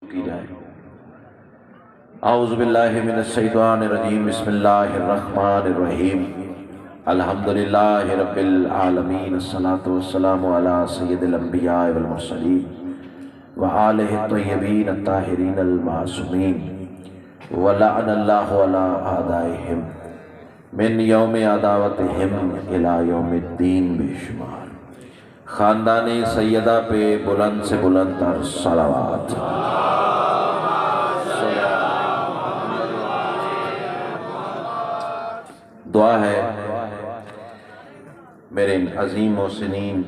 की जाए। औज़ु बिल्लाहि मिनश शैतानिर रजीम, बिस्मिल्लाहिर रहमानिर रहीम, अल्हम्दुलिल्लाहि रब्बिल आलमीन, अस्सलातु वस्सलामु अला सय्यिदिल अंबिया वल मुरसलीन व आलिहि तय्यबीन अत्ताहिरीन अल मासूमीन व लअनल्लाहु अला आदाइहिम मिन यौमि अदावतिहिम इला यौमिद्दीन बेशुमार। खानदानी सैयदा पे बुलंद से बुलंद तर सलावत। दुआ है मेरे अजीम मोहसिनीन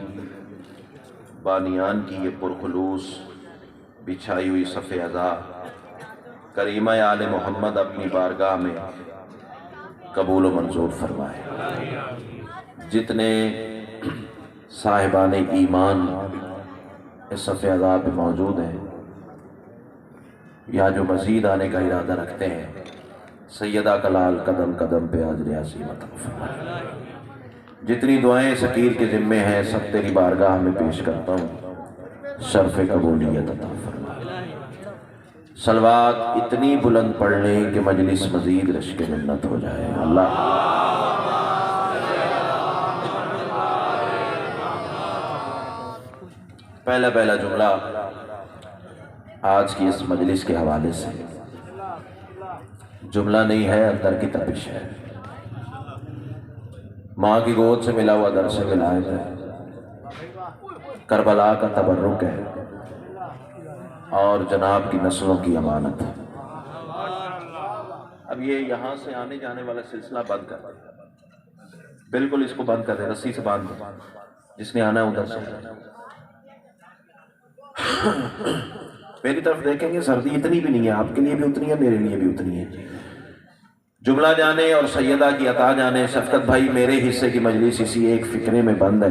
बानियान की ये पुरखुलूस बिछाई हुई सफ़े अज़ा करीमा आले मोहम्मद अपनी बारगाह में कबूल व मंजूर फरमाए। जितने साहिबान ईमान इस सफ़े अज़ा पे मौजूद हैं या जो मज़ीद आने का इरादा रखते हैं, सैयदा कलाल कदम कदम पे आज रियासी मत फरमाए। जितनी दुआएं सकीर के ज़िम्मे हैं सब तेरी बारगाह में पेश करता हूँ, शर्फ़ कबूलियत अता फरमाए। सलवात इतनी बुलंद पढ़ लें कि मजलिस मज़ीद रश्क जन्नत हो जाए। अल्लाह पहला जुमला आज की इस मजलिस के हवाले से जुमला नहीं है, अंदर की तपिश है। माँ की गोद से मिला हुआ दर से विलायत है, करबला का तबर्रुक है और जनाब की नस्लों की अमानत है। अब ये यहाँ से आने जाने वाला सिलसिला बंद कर, बिल्कुल इसको बंद कर दे, रस्सी से बांध दे। जिसने आना है उधर से। मेरी तरफ देखेंगे, सर्दी इतनी भी नहीं है, आपके लिए भी उतनी है, मेरे लिए भी उतनी है। जुमला जाने और सैयदा की अता जाने। शफकत भाई मेरे हिस्से की मजलिस इसी एक फिक्रे में बंद है,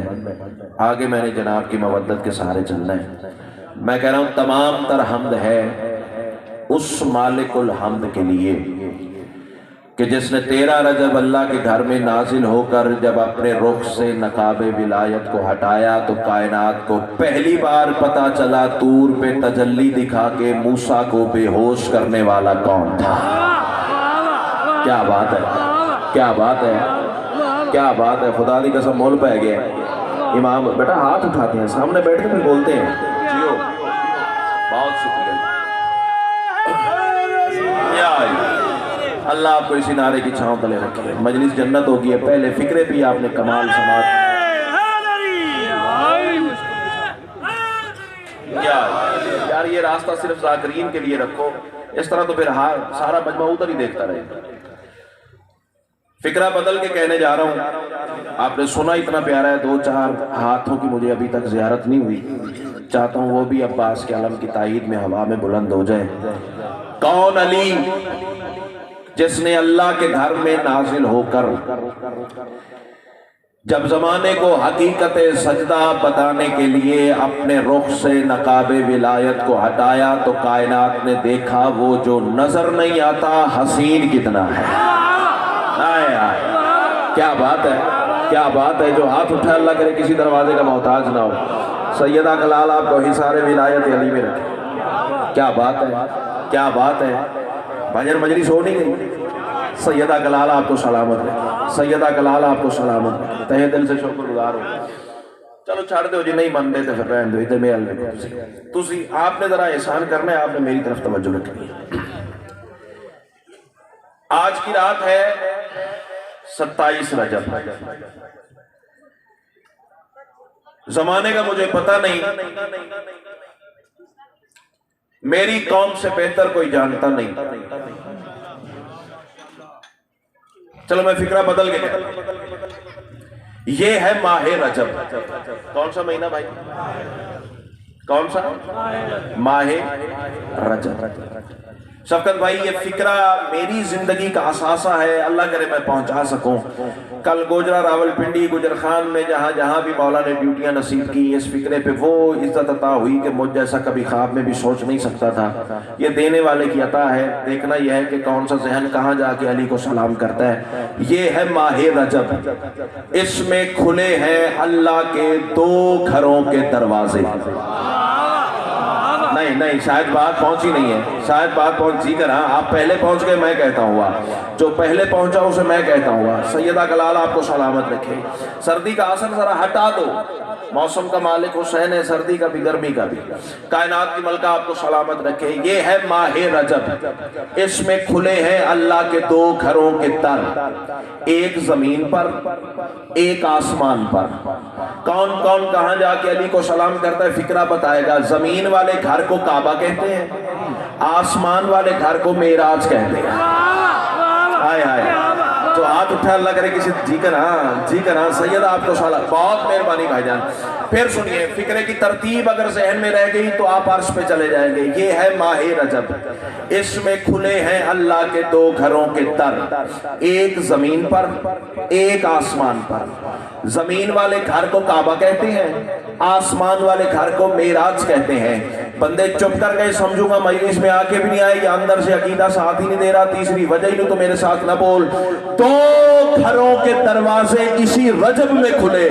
आगे मैंने जनाब की मवद्दत के सहारे चलना है। मैं कह रहा हूँ तमाम तर हम्द है उस मालिकुल हम्द के लिए कि जिसने 13 रजब अल्लाह के घर में नाजिल होकर जब अपने रुख से नकाबे विलायत को हटाया तो कायनात को पहली बार पता चला तूर पे तजल्ली दिखा के मूसा को बेहोश करने वाला कौन था। क्या बात है, क्या बात है, क्या बात है। खुदा दी कसम मोल पै गया। इमाम बेटा हाथ उठाते हैं, सामने बैठ के फिर बोलते हैं। जियो, बहुत शुक्रिया। अल्लाह आपको इसी नारे की छांव तले रखे, मजलिस जन्नत होगी। पहले फिक्रे भी आपने कमाल समाज यार, ये रास्ता सिर्फ जाकिरीन के लिए रखो, इस तरह तो फिर सारा मजमा उधर ही देखता रहेगा। फिक्रा बदल के कहने जा रहा हूं, आपने सुना इतना प्यारा है। 2-4 हाथों की मुझे अभी तक ज़ियारत नहीं हुई, चाहता हूं वो भी अब्बास के आलम की ताईद में हवा में बुलंद हो जाए। कौन अली जिसने अल्लाह के घर में नाजिल होकर जब जमाने को हकीकत सजदा बताने के लिए अपने रुख से नकाबे विलायत को हटाया तो कायनात ने देखा वो जो नजर नहीं आता हसीन कितना है। आए आए, क्या बात है, क्या बात है। जो हाथ उठा अल्लाह करे किसी दरवाजे का मोहताज ना हो। सैयदा कलाल आपको हिसारे विलायत अली में रखे। क्या बात है, क्या बात है। भजन मजलिस हो नहीं गई। सैयदा कलाल आपको सलामत है, सैयदा कलाल आपको सलामत है। तहे दिल से शुक्रगुजार हो। चलो छड़ दो जी, नहीं मन दे तो फिर रहने दो। इधर मेल तुसी आपने जरा एहसान करना है, आपने मेरी तरफ तवज्जो रखनी है। आज की रात है 27 रजब। जमाने का मुझे पता नहीं, मेरी कौम से बेहतर कोई जानता नहीं। चलो मैं फिक्रा बदल के ये है माहे रजब। कौन सा महीना भाई, कौन सा? माहे रजब। शफकत भाई ये फिक्रा मेरी जिंदगी का असासा है, अल्लाह करे मैं पहुंचा सकूं। कल गोजरा रावलपिंडी गुजरखान में जहां जहां भी मौला ने ड्यूटियां नसीब की, इस फिक्रे पे वो इज्जत अता हुई कि मुझ जैसा कभी ख्वाब में भी सोच नहीं सकता था। ये देने वाले की अता है। देखना यह है कि कौन सा जहन कहाँ जाके अली को सलाम करता है। ये है माहे रजब, इसमें खुले हैं अल्लाह के 2 घरों के दरवाजे। नहीं नहीं नहीं, शायद बात पहुंची नहीं है, शायद बात पहुंच जी कर। हाँ, आप पहले पहुंच गए, मैं कहता हुआ जो पहले पहुंचा उसे मैं कहता हुआ, सैयदा का लाल आपको सलामत रखे। सर्दी का असर जरा हटा दो, मौसम का मालिक हुसैन है, सर्दी का भी गर्मी का भी। कायनात की मलका आपको सलामत रखे। ये है माह रजब, इसमें खुले हैं अल्लाह के दो घरों के दर, एक जमीन पर एक आसमान पर। कौन कौन कहां जाके अली को सलाम करता है, फिक्रा बताएगा। जमीन वाले घर को काबा कहते हैं, आसमान वाले घर को मेराज कहते हैं। हाय हाय, तो हाथ उठा अल्लाह करे किसी जी कर। हाँ जी कर, हाँ सैयदा आपको सलाम, बहुत मेहरबानी भाईजान। फिर सुनिए, फिक्रे की तरतीब अगर जहन में रह गई तो आप अर्श पे चले जाएंगे। ये है माह रजब, इसमें खुले हैं अल्लाह के दो घरों के दर, एक जमीन पर एक आसमान पर। जमीन वाले घर को काबा कहते हैं, आसमान वाले घर को मेराज कहते हैं। बंदे चुप कर गए, समझूंगा मजलिस में आके भी नहीं आए या अंदर से अकीदा साथ ही नहीं दे रहा, तीसरी वजह ही नहीं तो मेरे साथ ना बोल। दो घरों के दरवाजे इसी रजब में खुले।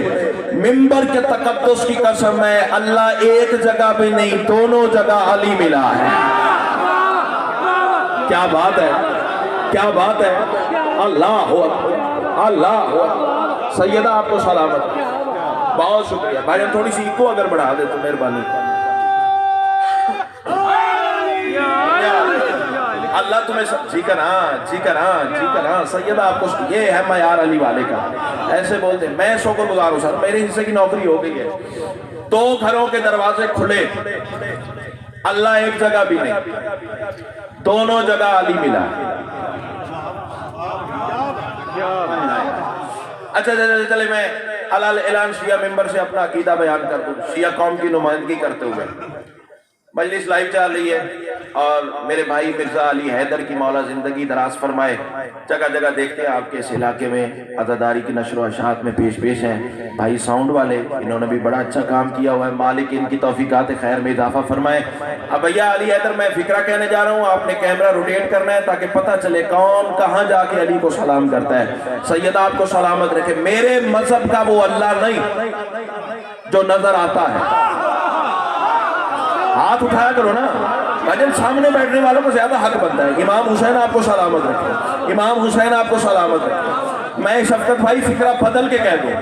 मिंबर के तकद्दुस की कसम है, अल्लाह एक जगह पे नहीं, दोनों जगह अली मिला है। क्या बात है, क्या बात है। अल्लाह हो, अल्लाह हो। सैयदा आपको सलामत, बहुत शुक्रिया भाई। थोड़ी सी इको अगर बढ़ा दे तो मेहरबानी। अल्लाह तुम्हें जी कर, जी कर, जी कर। सैयदा आपको, ये है मयार अली वाले का, ऐसे बोलते। मैं शुक्रगुजार हूं सर, मेरे हिस्से की नौकरी हो गई है। दो घरों के दरवाजे खुले, अल्लाह एक जगह भी नहीं, दोनों जगह अली मिला। अच्छा चले मैं अलाल ऐलान शिया मेंबर से अपना अकीदा बयान कर दूं, शिया कौम की नुमाइंदगी करते हुए। मजलिस लाइव चल रही है और मेरे भाई मिर्जा अली हैदर की मौला जिंदगी दराज फरमाए, जगह जगह देखते हैं आपके इस इलाके में अज़ादारी की नशर व अशात में पेश हैं भाई साउंड वाले, इन्होंने भी बड़ा अच्छा काम किया हुआ है। मालिक इनकी तौफीकात खैर में इजाफा फरमाए। अब भैया अली हैदर, मैं फिक्रा कहने जा रहा हूँ, आपने कैमरा रोटेट करना है ताकि पता चले कौन कहाँ जाके अली को सलाम करता है। सैयदा आपको सलामत रखे। मेरे मजहब का वो अल्लाह नहीं जो नजर आता है। हाथ उठाया करो ना भाईजान, सामने बैठने वालों को ज्यादा हक बनता है। इमाम हुसैन आपको सलामत रखे, इमाम हुसैन आपको सलामत रखे। मैं शफकत भाई फिक्रा बदल के कह दूं,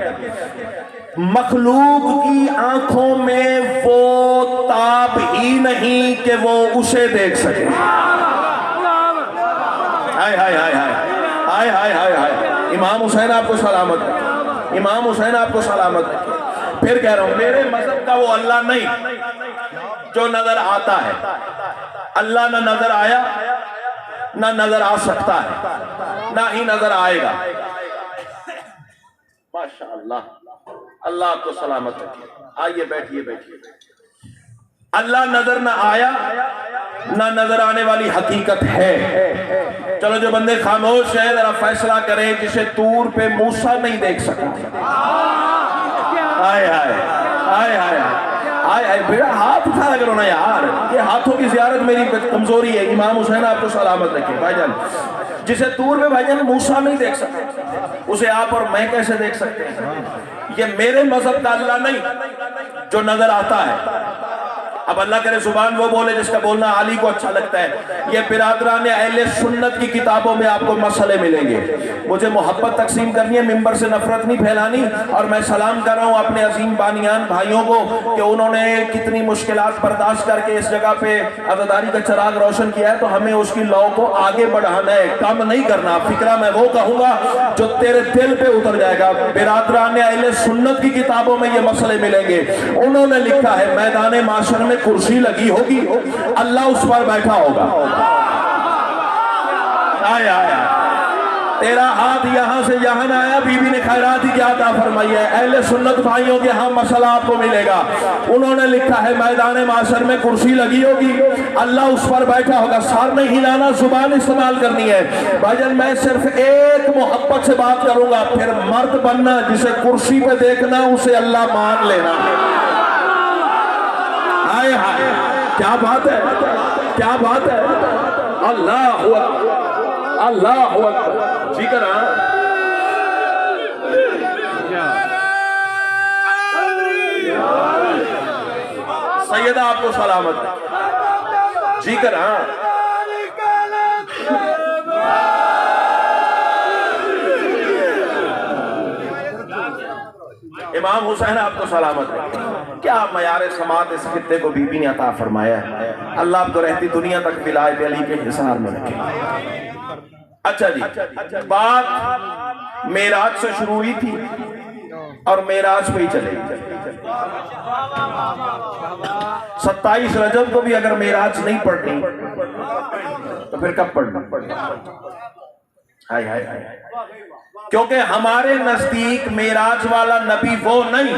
मखलूक की आंखों में वो ताब ही नहीं कि वो उसे देख सके। हाय हाय हाय हाय हाय हाय हाय हाय। इमाम हुसैन आपको सलामत रखे, इमाम हुसैन आपको सलामत रखे। फिर कह रहा हूं, मेरे मजहब का वो अल्लाह नहीं जो नजर आता है। अल्लाह ना नजर आया, ना नजर आ सकता है, ना ही नजर आएगा। माशाअल्लाह, अल्लाह आपको सलामत रखे। आइए बैठिए बैठिए। अल्लाह नजर ना आया, ना नजर आने वाली हकीकत है। चलो जो बंदे खामोश हैं जरा फैसला करें, जिसे तूर पे मूसा नहीं देख सका। हाय हाय हाय हाय हाय हाय। बेटा हाथ उठाया करो ना यार, ये हाथों की जियारत मेरी कमजोरी है। इमाम हुसैन आपको सलामत रखे भाईजान। जिसे तूर में भाईजान मूसा नहीं देख सकते, उसे आप और मैं कैसे देख सकते हैं। ये मेरे मजहब का अल्लाह नहीं जो नजर आता है। अब अल्लाह करे जुबान वो बोले जिसका बोलना अली को अच्छा लगता है। ये बिरादरान अहले सुन्नत की किताबों में आपको मसले मिलेंगे। मुझे मोहब्बत तकसीम करनी है, मिंबर से नफरत नहीं फैलानी। और मैं सलाम कर रहा हूँ अपने अजीम बानियान भाइयों को कि उन्होंने कितनी मुश्किलात बर्दाश्त करके इस जगह पे आज़ादारी का चिराग रोशन किया है, तो हमें उसकी लौ को आगे बढ़ाना है, कम नहीं करना। फिक्रा मैं वो कहूंगा जो तेरे दिल पे उतर जाएगा। बिरादरान अहले सुन्नत की किताबों में ये मसले मिलेंगे। उन्होंने लिखा है मैदान माशर में कुर्सी लगी होगी, अल्लाह उस पर बैठा होगा। आया आया, तेरा हाथ यहां से यहां ना आया, बीबी ने खैरात ही क्या अता फरमाई है। अहले सुन्नत भाइयों के यहां मसला आपको मिलेगा। उन्होंने लिखा है मैदान माशर में कुर्सी लगी होगी, अल्लाह उस पर बैठा होगा। सार नहीं हिलाना, जुबान इस्तेमाल करनी है भाईजान। मैं सिर्फ एक मोहब्बत से बात करूंगा, फिर मर्द बनना, जिसे कुर्सी पे देखना उसे अल्लाह मान लेना। हाय हाय, क्या बात है, क्या बात है। अल्लाह अल्लाह जी करा। सैयदा आपको सलामत। जी कर हाँ। इमाम हुसैन आपको सलामत है। क्या मयार समात इस खित्ते को बीबी ने अता फरमाया है। अल्लाह आपको रहती दुनिया तक विलायत अली के हिसार में रखे। अच्छा जी, बात मेराज से शुरू हुई थी और मेराज पे ही चलेगी। 27 रजब को भी अगर मेराज नहीं पढ़नी तो फिर कब पढ़ना? हाय हाय हाय। क्योंकि हमारे नजदीक मेराज वाला नबी वो नहीं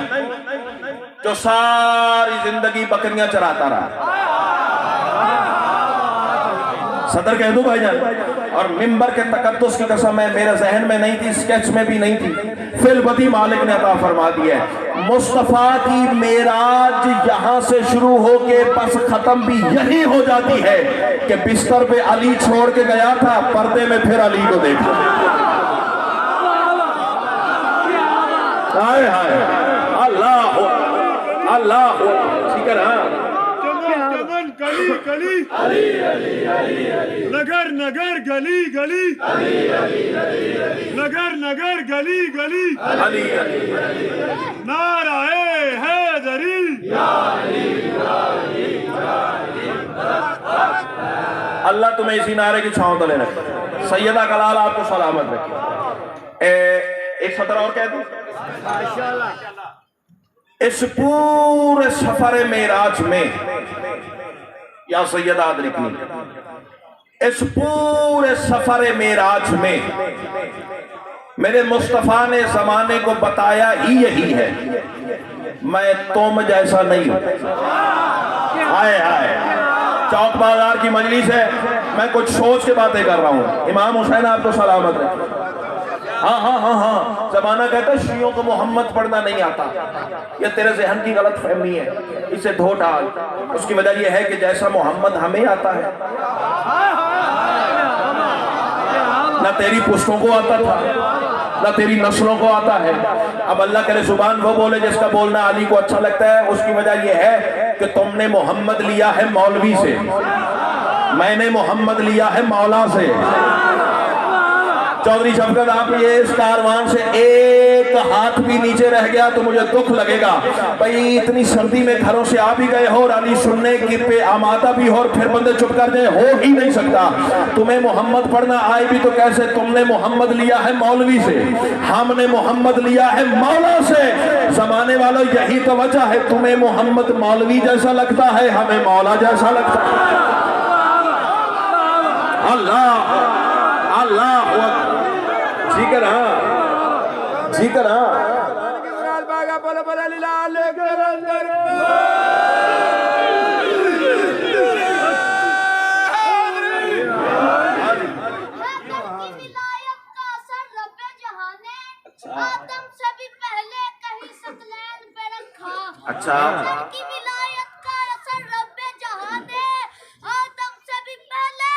जो सारी जिंदगी बकरियां चराता रहा। सदर कह दो भाईजान, और मिंबर के तकद्दुस की कसम है मेरे जहन में नहीं थी, स्केच में भी नहीं थी, फिलबती मालिक ने अता फरमा दिया है। मुस्तफा की मेराज यहां से शुरू होके बस खत्म भी यही हो जाती है कि बिस्तर पे अली छोड़ के गया था, पर्दे में फिर अली को देखा। हाय हाय अल्लाह अल्लाह। ठीक है ना? गली गली अली अली अली अली, नगर नगर गली गली अली अली अली, नगर नगर गली गली अली अली अली, नाराए हैदरी या अली या अली या अली। अल्लाह तुम्हें इसी नारे की छांव तले रखे। सैयदा कलाल आपको सलामत रखे। एक सतर और कह दूं, इस पूरे सफर मेराज में या सैयदा अदरिकनी, इस पूरे सफर मेराज में मेरे मुस्तफा ने जमाने को बताया ही यही है, मैं तुम जैसा नहीं हूं। हाय हाय, चौक बाजार की मजलिस है, मैं कुछ सोच के बातें कर रहा हूं। इमाम हुसैन आपको सलामत रहे। हाँ हाँ हाँ हाँ, जमाना कहता है शियों को मोहम्मद पढ़ना नहीं आता, यह तेरे जहन की गलत फहमी है, इसे धो डाल। उसकी वजह यह है कि जैसा मोहम्मद हमें आता है ना तेरी पुश्तों को आता था ना तेरी नस्लों को आता है। अब अल्लाह करे जुबान वो बोले जिसका बोलना अली को अच्छा लगता है। उसकी वजह यह है कि तुमने मोहम्मद लिया है मौलवी से, मैंने मोहम्मद लिया है मौला से। चौधरी शफकत आप ये इस कारवान से एक हाथ भी नीचे रह गया तो मुझे दुख लगेगा। भाई इतनी सर्दी में घरों से आ भी गए हो और अली सुनने की पे आमादा भी हो और फिर बंदे चुप कर जाए, हो ही नहीं सकता। तुम्हें मोहम्मद पढ़ना आए भी तो कैसे? तुमने मोहम्मद लिया है मौलवी से, हमने मोहम्मद लिया है मौला से। जमाने वालों यही तो वजह है, तुम्हें मोहम्मद मौलवी जैसा लगता है, हमें मौला जैसा लगता है। अल्लाह अल्लाह, जी कर हाँ, जी कर हाँ। आदम से भी पहले कहीं सकलैन पे रखा। अच्छा, की विलायत का असर रब्बे जहां ने आदम से भी पहले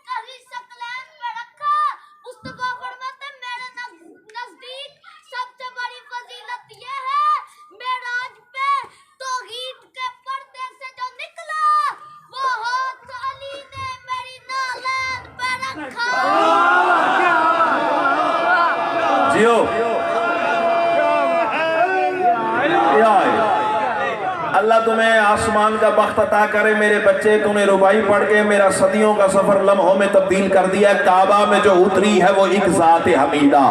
कहीं सकलैन पे रखा। मुस्तफा फरमाते मेरे नजदीक सबसे बड़ी फजीलत ये है, मेराज पे तौहीद के पर्दे से जो निकला वो हाथ अली ने मेरी नालैन पे रखा। जियो अल्लाह तुम्हें आसमान का बख्त अता करे मेरे बच्चे। तूने रुबाई पढ़ के मेरा सदियों का सफर लम्हों में तब्दील कर दिया। काबा में जो उतरी है वो एक ज़ात हमीदा,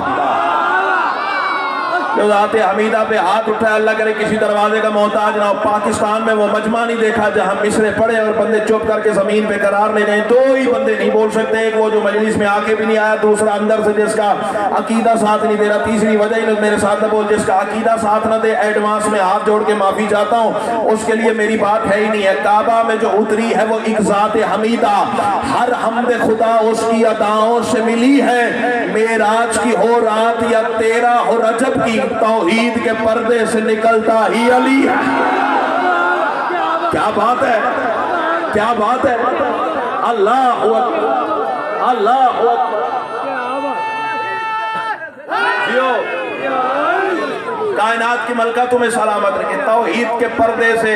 जो ज़ात हमीदा पे हाथ उठाए, अल्लाह करे किसी दरवाजे का मोहताज ना हो। पाकिस्तान में वो मजमा नहीं देखा जहां मिसरे पड़े और बंदे चुप करके जमीन पे करार ले जाए। दो ही बंदे नहीं बोल सकते, एक वो जो मजलिस में आके भी नहीं आया, दूसरा अंदर से जिसका अकीदा साथ नहीं दे रहा, तीसरी वजह ही मेरे साथ न बोल जिसका अकीदा साथ न दे। एडवांस में हाथ जोड़ के माफी चाहता हूँ, उसके लिए मेरी बात है ही नहीं है। काबा में जो उतरी है वो एक ज़ात हमीदा, हर हमद खुदा उसकी अदाओं से मिली है। मेराज की हो रात या 13 हो रजब की, तौहीद के पर्दे से निकलता ही अली है। क्या बात है, क्या बात है। अल्लाह अल्लाह जियो, कायनात की मलका तुम्हें सलामत रखे। तौहीद के पर्दे से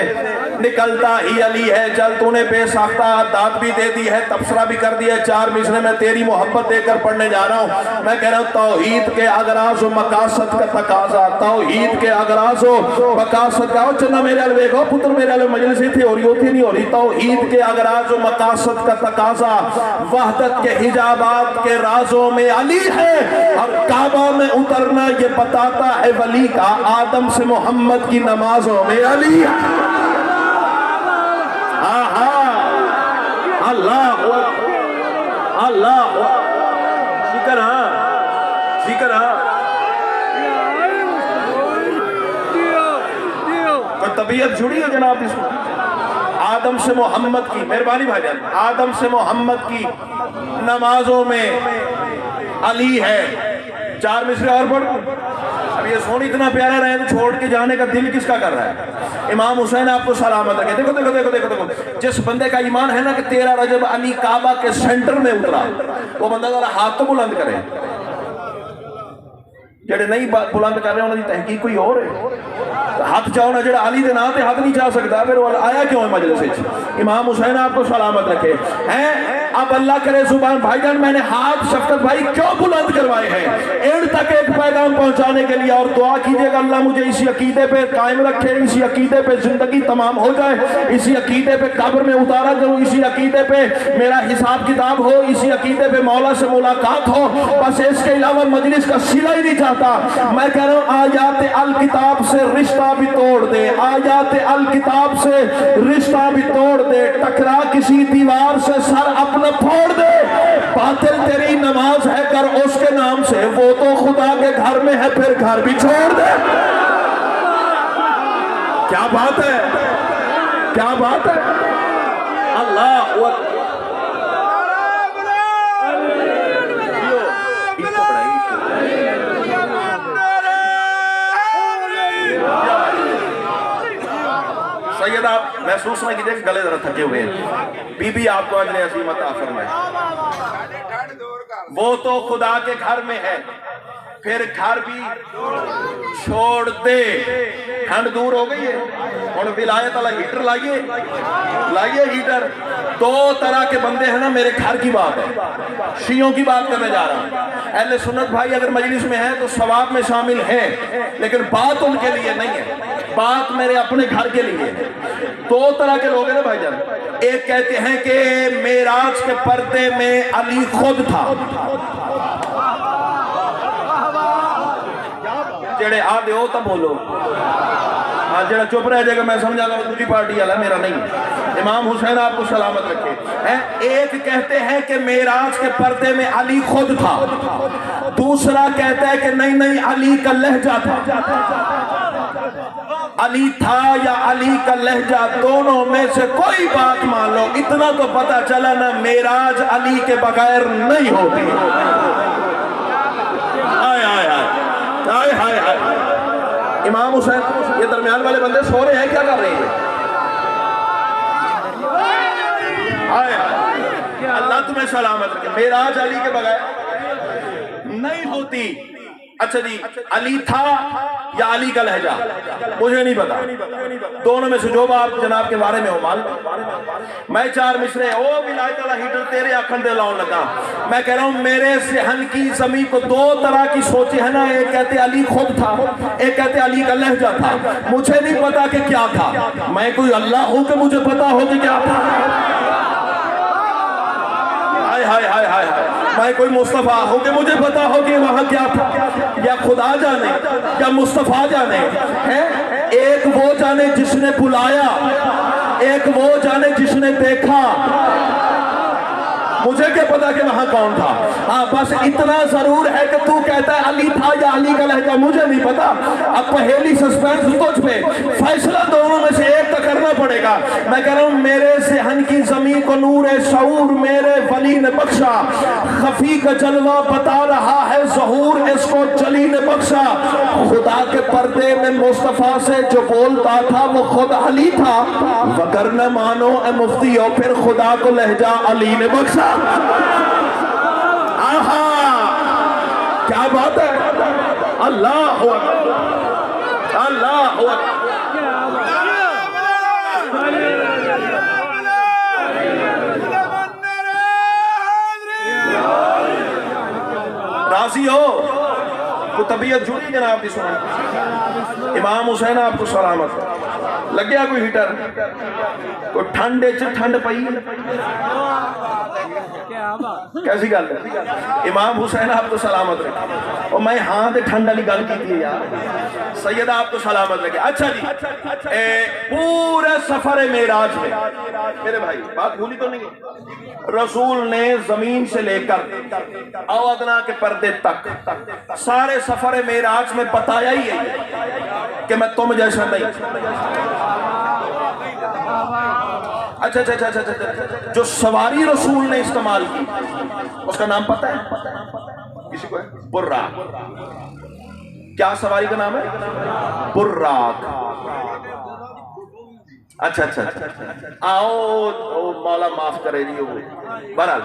निकलता ही अली है। चल तूने बेसाख्ता दाद भी दे दी है, तबसरा भी कर दिया है। 4 मिसरे में तेरी मोहब्बत देकर पढ़ने जा रहा हूँ। मैं कह रहा हूँ तौहीद के अगराज व मकासद का तकाजा, तौहीद के अगराज व मकासद का। चन्ना मेरे अल देखो पुत्र, मेरे अल मजलिस थी हो रही होती नहीं हो रही। तौहीद के अगराज व मकासद का तकाजा, वहदत के हिजाबात के राजों में अली है। और काबा में उतरना ये बताता है वली का, आदम से मोहम्मद की नमाजों में अली है। अल्लाह अल्लाह जिक्र, हाँ जिक्र, हाँ कोई तबीयत जुड़ी है जनाब इसमें। आदम से मोहम्मद की, मेहरबानी भाईजान, आदम से मोहम्मद की नमाजों में अली है। 4 मिसरे और पढ़। अब ये सोन इतना प्यारा रहे तो छोड़ के जाने का दिल किसका कर रहा है। इमाम हुसैन आपको सलामत रखे। देखो देखो देखो देखो देखो, जिस बंदे का ईमान है ना कि 13 रजब अली काबा के सेंटर में उतरा, वो बंदा जरा हाथ तो बुलंद करे। जेडे नहीं बुलंद कर रहे उन्होंने तहकीक कोई और है। हाथ चाहो ना, जेड़ा अली दे नाम ते हाथ नहीं चाह सकता, फिर आया क्यों है मजलिस। इमाम हुसैन आपको सलामत रखे हैं। अब अल्लाह करे जुबान भाईजान, मैंने हाथ शफकत भाई क्यों बुलंद करवाए हैं, एंड तक एक पैगाम पहुंचाने के लिए। और दुआ कीजिएगा अल्लाह मुझे इसी अकीदे पे कायम रखे, इसी अकीदे पे जिंदगी तमाम हो जाए, इसी अकीदे पे कब्र में उतारा करूं, इसी अकीदे पे मेरा हिसाब किताब हो, इसी अकीदे पे मौला से मुलाकात हो। बस इसके अलावा मजलिस का सिला ही नहीं चाहता। मैं कह रहा हूं आयात अल किताब से रिश्ता भी तोड़ दे, आयात अल किताब से रिश्ता भी तोड़ दे, टकरा किसी दीवार से सर अपना फोड़ दे। बातिल तेरी नमाज है कर उसके नाम से, वो तो खुदा के घर में है फिर घर भी छोड़ दे। क्या बात है, क्या बात है। अल्लाह सैयद, आप महसूस ना कीजिए गले जरा थके हुए हैं। बीबी आपको अजर अजीमत आफर में, वो तो खुदा के घर में है फिर घर भी छोड़ दे। ठंड दूर हो गई है, और विलायत वाला हीटर लाइए, लाइए हीटर। 2 तरह के बंदे हैं ना, मेरे घर की बात है, शियों की बात करने जा रहा हूं। अहले सुन्नत भाई अगर मजलिस में है तो सवाब में शामिल है, लेकिन बात उनके लिए नहीं है, बात मेरे अपने घर के लिए। 2 तरह के लोग हैं ना भाईजान। एक कहते हैं कि मेराज के पर्दे में अली खुद था, जेड़े आ दो तब बोलो, हाँ जेड़ा चुप रह जाएगा मैं समझागा दूसरी पार्टी वाला, मेरा नहीं। इमाम हुसैन आपको सलामत रखे हैं। एक कहते हैं कि मेराज के पर्दे में अली खुद था, दूसरा कहता है कि नहीं नहीं अली का लहजा था। अली था या अली का लहजा, दोनों में से कोई बात मान लो, इतना तो पता चला ना मेराज अली के बगैर नहीं होती। आय आय आय हाय हाय। इमाम हुसैन, ये दरमियान वाले बंदे सो रहे हैं, क्या कर रहे हैं। हाय अल्लाह तुम्हें सलामत रखे। मेराज अली के बगैर नहीं होती। अच्छा जी, अली था या अली का लहजा, मुझे नहीं पता, दोनों में से जो बात जनाब के बारे में हो माल। मैं 4 मिसरे ओ विलायत वाला हीटर तेरे आखन दे लाऊं लगा। मैं कह रहा हूं मेरे सेहन की जमीन को 2 तरह की सोचे है ना, एक कहते अली खुद था, एक कहते अली का लहजा था। मुझे नहीं पता कि क्या था, मैं कोई अल्लाह हूं कि मुझे पता हो कि क्या था। हाय हाय हाय हाय हाय। मैं कोई मुस्तफा हो कि मुझे पता हो कि वहां क्या था, या खुदा जाने या मुस्तफा जाने है। एक वो जाने जिसने बुलाया, एक वो जाने जिसने देखा, मुझे क्या पता कि वहां कौन था। हाँ बस इतना जरूर है कि तू कहता है अली था या अली का लहजा, मुझे नहीं पता। अब पहेली सस्पेंस तुझ पे, फैसला दोनों में से एक तो करना पड़ेगा। मैं कह रहा हूं मेरे सेहन की जमीन को नूर शऊर मेरे वली ने बख्शा, खफी का जलवा बता रहा है ज़हूर इसको जली ने बख्शा। खुदा के पर्दे में मुस्तफा से जो बोलता था वो खुद अली था, वगर न मानो ए मुफ्ती हो फिर खुदा को लहजा अली ने बख्शा। आहा क्या बात है। अल्लाह अल्लाह राजी हो तो तबीयत जुड़ी जनाब की सुना। इमाम हुसैन आपको सलामत। लग गया कोई हीटर, कोई ठंड ठंड पई कैसी गल है। इमाम हुसैन आपको सलामत रखे। और मैं हाँ तो ठंड वाली गल की यार, सैयदा आपको सलामत रखे। अच्छा जी, पूरे सफर मेराज में मेरे भाई बात भूली तो नहीं, रसूल ने जमीन से लेकर अवदना के पर्दे तक सारे सफर मेराज में बताया ही है कि मैं तुम जैसा नहीं। अच्छा अच्छा अच्छा अच्छा, जो सवारी रसूल ने इस्तेमाल की उसका नाम पता है किसी को? है बुर्राक। क्या सवारी का नाम है? बुर्राक। अच्छा अच्छा अच्छा, आओ मौला माफ करे जी। बहरहाल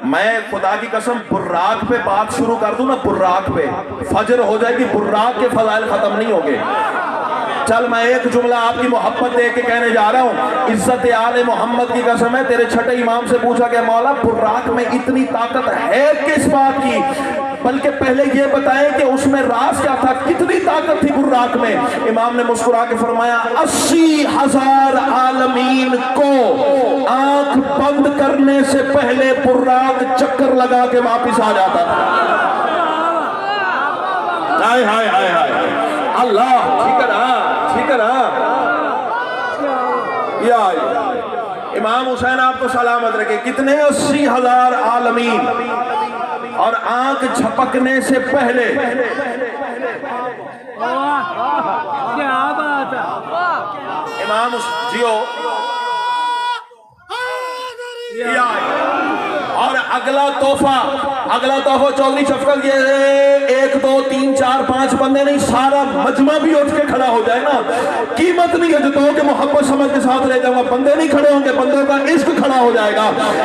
मैं खुदा की कसम बुर्राक पे बात शुरू कर दूं ना, बुर्राक पे फजर हो जाएगी, बुर्राक के फजाइल खत्म नहीं होंगे। चल मैं एक जुमला आपकी मोहब्बत दे के कहने जा रहा हूँ। इज्जत आले मोहम्मद की कसम है, तेरे छठे इमाम से पूछा गया मौला बुर्राक में इतनी ताकत है किस बात की, बल्कि पहले ये बताएं कि उसमें राज क्या था, कितनी ताकत थी बुर्राक में। इमाम ने मुस्कुरा के फरमाया 80,000 आलमीन को आंख बंद करने से पहले बुर्राक चक्कर लगा के वापिस आ जाता था। हाय हाय हाय हाय अल्लाह, ठीक है ना, ठीक है ना। या इमाम हुसैन आपको सलामत रखे। कितने 80,000 आलमीन और आंख झपकने से पहले। क्या बात है इमाम जियो। और अगला तोहफा चौधरी शफकत, ये 1 2 3 4 5 बंदे नहीं, सारा मजमा भी उठ के खड़ा हो जाए ना, कीमत नहीं है। जो कि मोहब्बत समझ के साथ ले जाऊंगा, बंदे नहीं खड़े होंगे, बंदों का इश्क खड़ा हो जाएगा।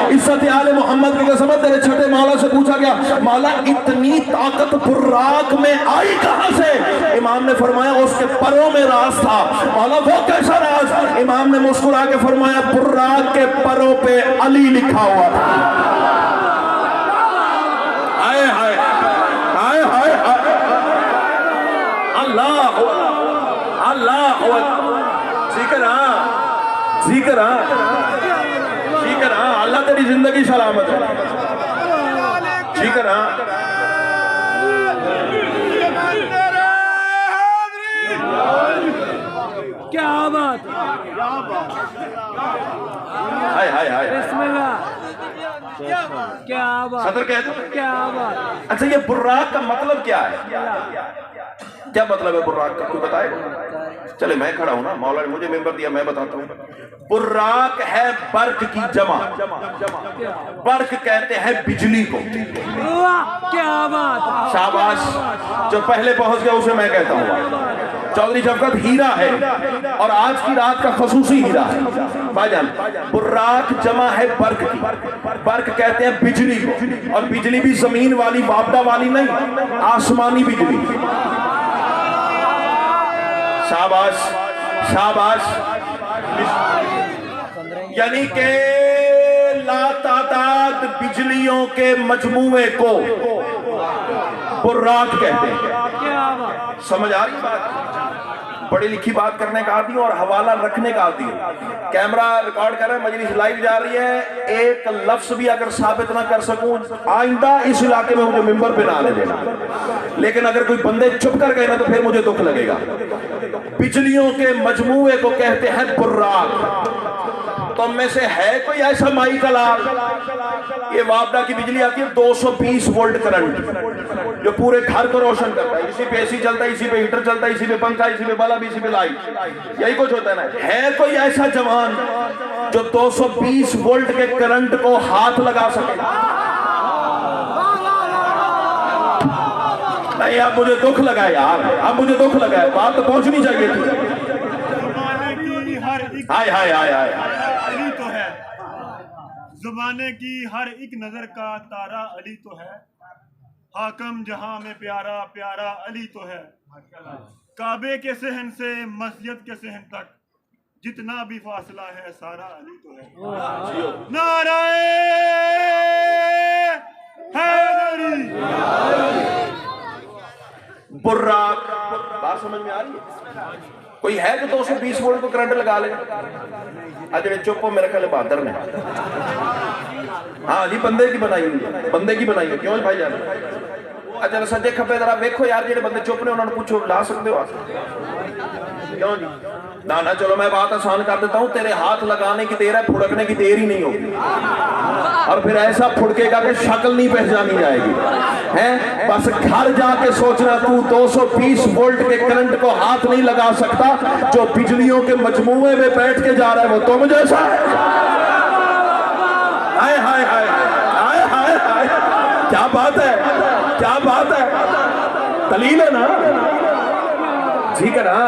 इज्जत आले मोहम्मद की कसम, तेरे छठे मौला से पूछा गया मौला इतनी ताकत बुर्राक में आई कहां से? इमाम ने फरमाया उसके परों में राज था। मौला वो कैसा राज? इमाम ने मुस्कुरा के फरमाया बुर्राक के परों पे अली लिखा हुआ था। हाय हाय हाय हाय अल्लाह अल्लाह, जिक्र अल्लाह तेरी जिंदगी सलामत है। जिक्र क्या बात, हाय हाय हाय बिस्मिल्लाह, क्या बात, सदर कह दो क्या बात। अच्छा ये बुर्राक का मतलब क्या है? क्या मतलब है बुर्राक का, कोई बताएगा? चले मैं खड़ा हूं ना, मौला ने मुझे मेंबर दिया, मैं बताता हूं। बुर्राक है बर्क की जमा। बर्क कहते हैं बिजली को। क्या बात, शाबाश, जो पहले पहुंच गया उसे मैं कहता हूं। चौधरी शफकत हीरा है और आज की रात का खसूसी हीरा है भाईजान। बुर्राक जमा है बर्क की। बर्क कहते हैं बिजली को, और बिजली भी जमीन वाली वापडा वाली नहीं, आसमानी बिजली। शाबाश शाबाश। यानी के लातादाद बिजलियों के मजमूए को बुर्राक कहते हैं। समझ आ रही बात? पढ़ी लिखी बात करने का आदि और हवाला रखने का आदि। कैमरा रिकॉर्ड कर रहे हैं, मजलिस लाइव जा रही है। एक लफ्ज भी अगर साबित ना कर सकूं, आइंदा इस इलाके में मुझे मिंबर पे ना आने देना। लेकिन अगर कोई बंदे चुप कर गए ना तो फिर मुझे दुख लगेगा। बिजलियों के मजमूए को कहते हैं बुर्राक। तो में से है कोई ऐसा माई का लाल? ये वापडा की बिजली आती है 220 वोल्ट करंट, जो पूरे घर को रोशन करता है। इसी पे एसी चलता है, इसी पे हीटर चलता है, इसी पे पंखा, इसी पे बल्ब, इसी पे लाइट, यही कुछ होता है ना। है कोई ऐसा जवान जो 220 वोल्ट के करंट को हाथ लगा सके? नहीं, अब मुझे दुख लगा यार, अब मुझे दुख लगा है। बात तो पहुंचनी चाहिए थी। हाय हाय हाय हाय अली तो है, ज़माने की हर एक नजर का तारा अली तो है। हाकम जहां में प्यारा प्यारा अली तो है। काबे के सहन से मस्जिद के सहन तक जितना भी फासला है सारा अली तो है। नाराए हैदरी। बुर्राक, बात समझ में आ रही है? कोई है जो 220 वोल्ट को करंट लगा ले? अजय चुप हो, मेरे ख्याल बहादुर ने। हाँ जी, बंदे की बनाई हुई है, बंदे की बनाई है। क्यों भाई जान? अच्छा सज्जे खब्बे जरा देखो यार, जेडे बंदे चुप ने उन्होंने पूछो, ला सकते हो? क्यों जी? ना ना, चलो मैं बात आसान कर देता हूँ। तेरे हाथ लगाने की देर है, फुड़कने की देर ही नहीं होगी। और फिर ऐसा फुड़केगा कि शक्ल नहीं पहचानी जाएगी। हैं? बस घर जाके सोचना, तू 220 वोल्ट के करंट को हाथ नहीं लगा सकता। जो बिजलियों के मजमूए में बैठ के जा रहा है वो तुम जैसा है। हाय हाय हाय हाय हाय हाय, क्या बात है, क्या बात है। दलील है ना? ठीक है ना,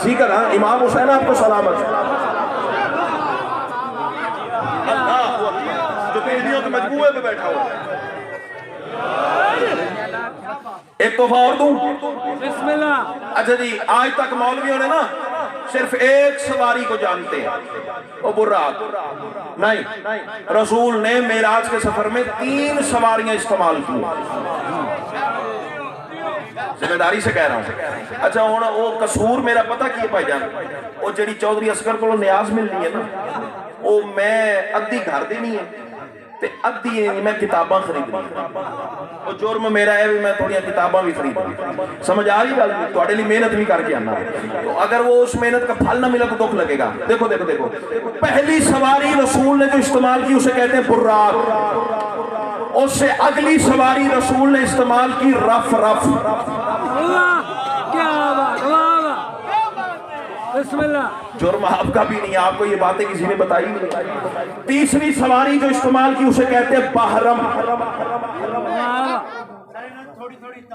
ठीक है ना? इमाम हुसैन आपको सलामत। जो बिजलियों के मजमूए में बैठा हुआ है। एक तोहफा और दूं? बिस्मिल्लाह। अच्छा जी, आज तक मौलवियों ने ना सिर्फ एक सवारी को जानते हैं, वो बुर्राक। नहीं, रसूल ने मेराज के सफर में 3 सवारियां इस्तेमाल की। जिम्मेदारी से कह रहा हूं। अच्छा हुण वो कसूर मेरा पता की है भाईजान? वो जी चौधरी असगर को न्याज मिलनी है ना, वो मैं अद्धी घर देनी है ते अद्धी मैं किताबां खरीदनी। वो जुर्म मेरा है भी मैं थोड़ियां किताबां भी खरीद। समझ आ रही गल? थोड़े लिए मेहनत भी करके आना, तो अगर वो उस मेहनत का फल ना मिला तो दुख लगेगा। देखो देखो देखो, पहली सवारी रसूल ने जो इस्तेमाल की उसे कहते हैं बुर्राक। उससे अगली सवारी रसूल ने इस्तेमाल की रफ रफ। क्या बात, वाह वाह। बिस्मिल्लाह। जुर्म आपका भी नहीं, आपको ये बातें किसी ने बताई नहीं। तीसरी सवारी जो इस्तेमाल की उसे कहते हैं बहरम।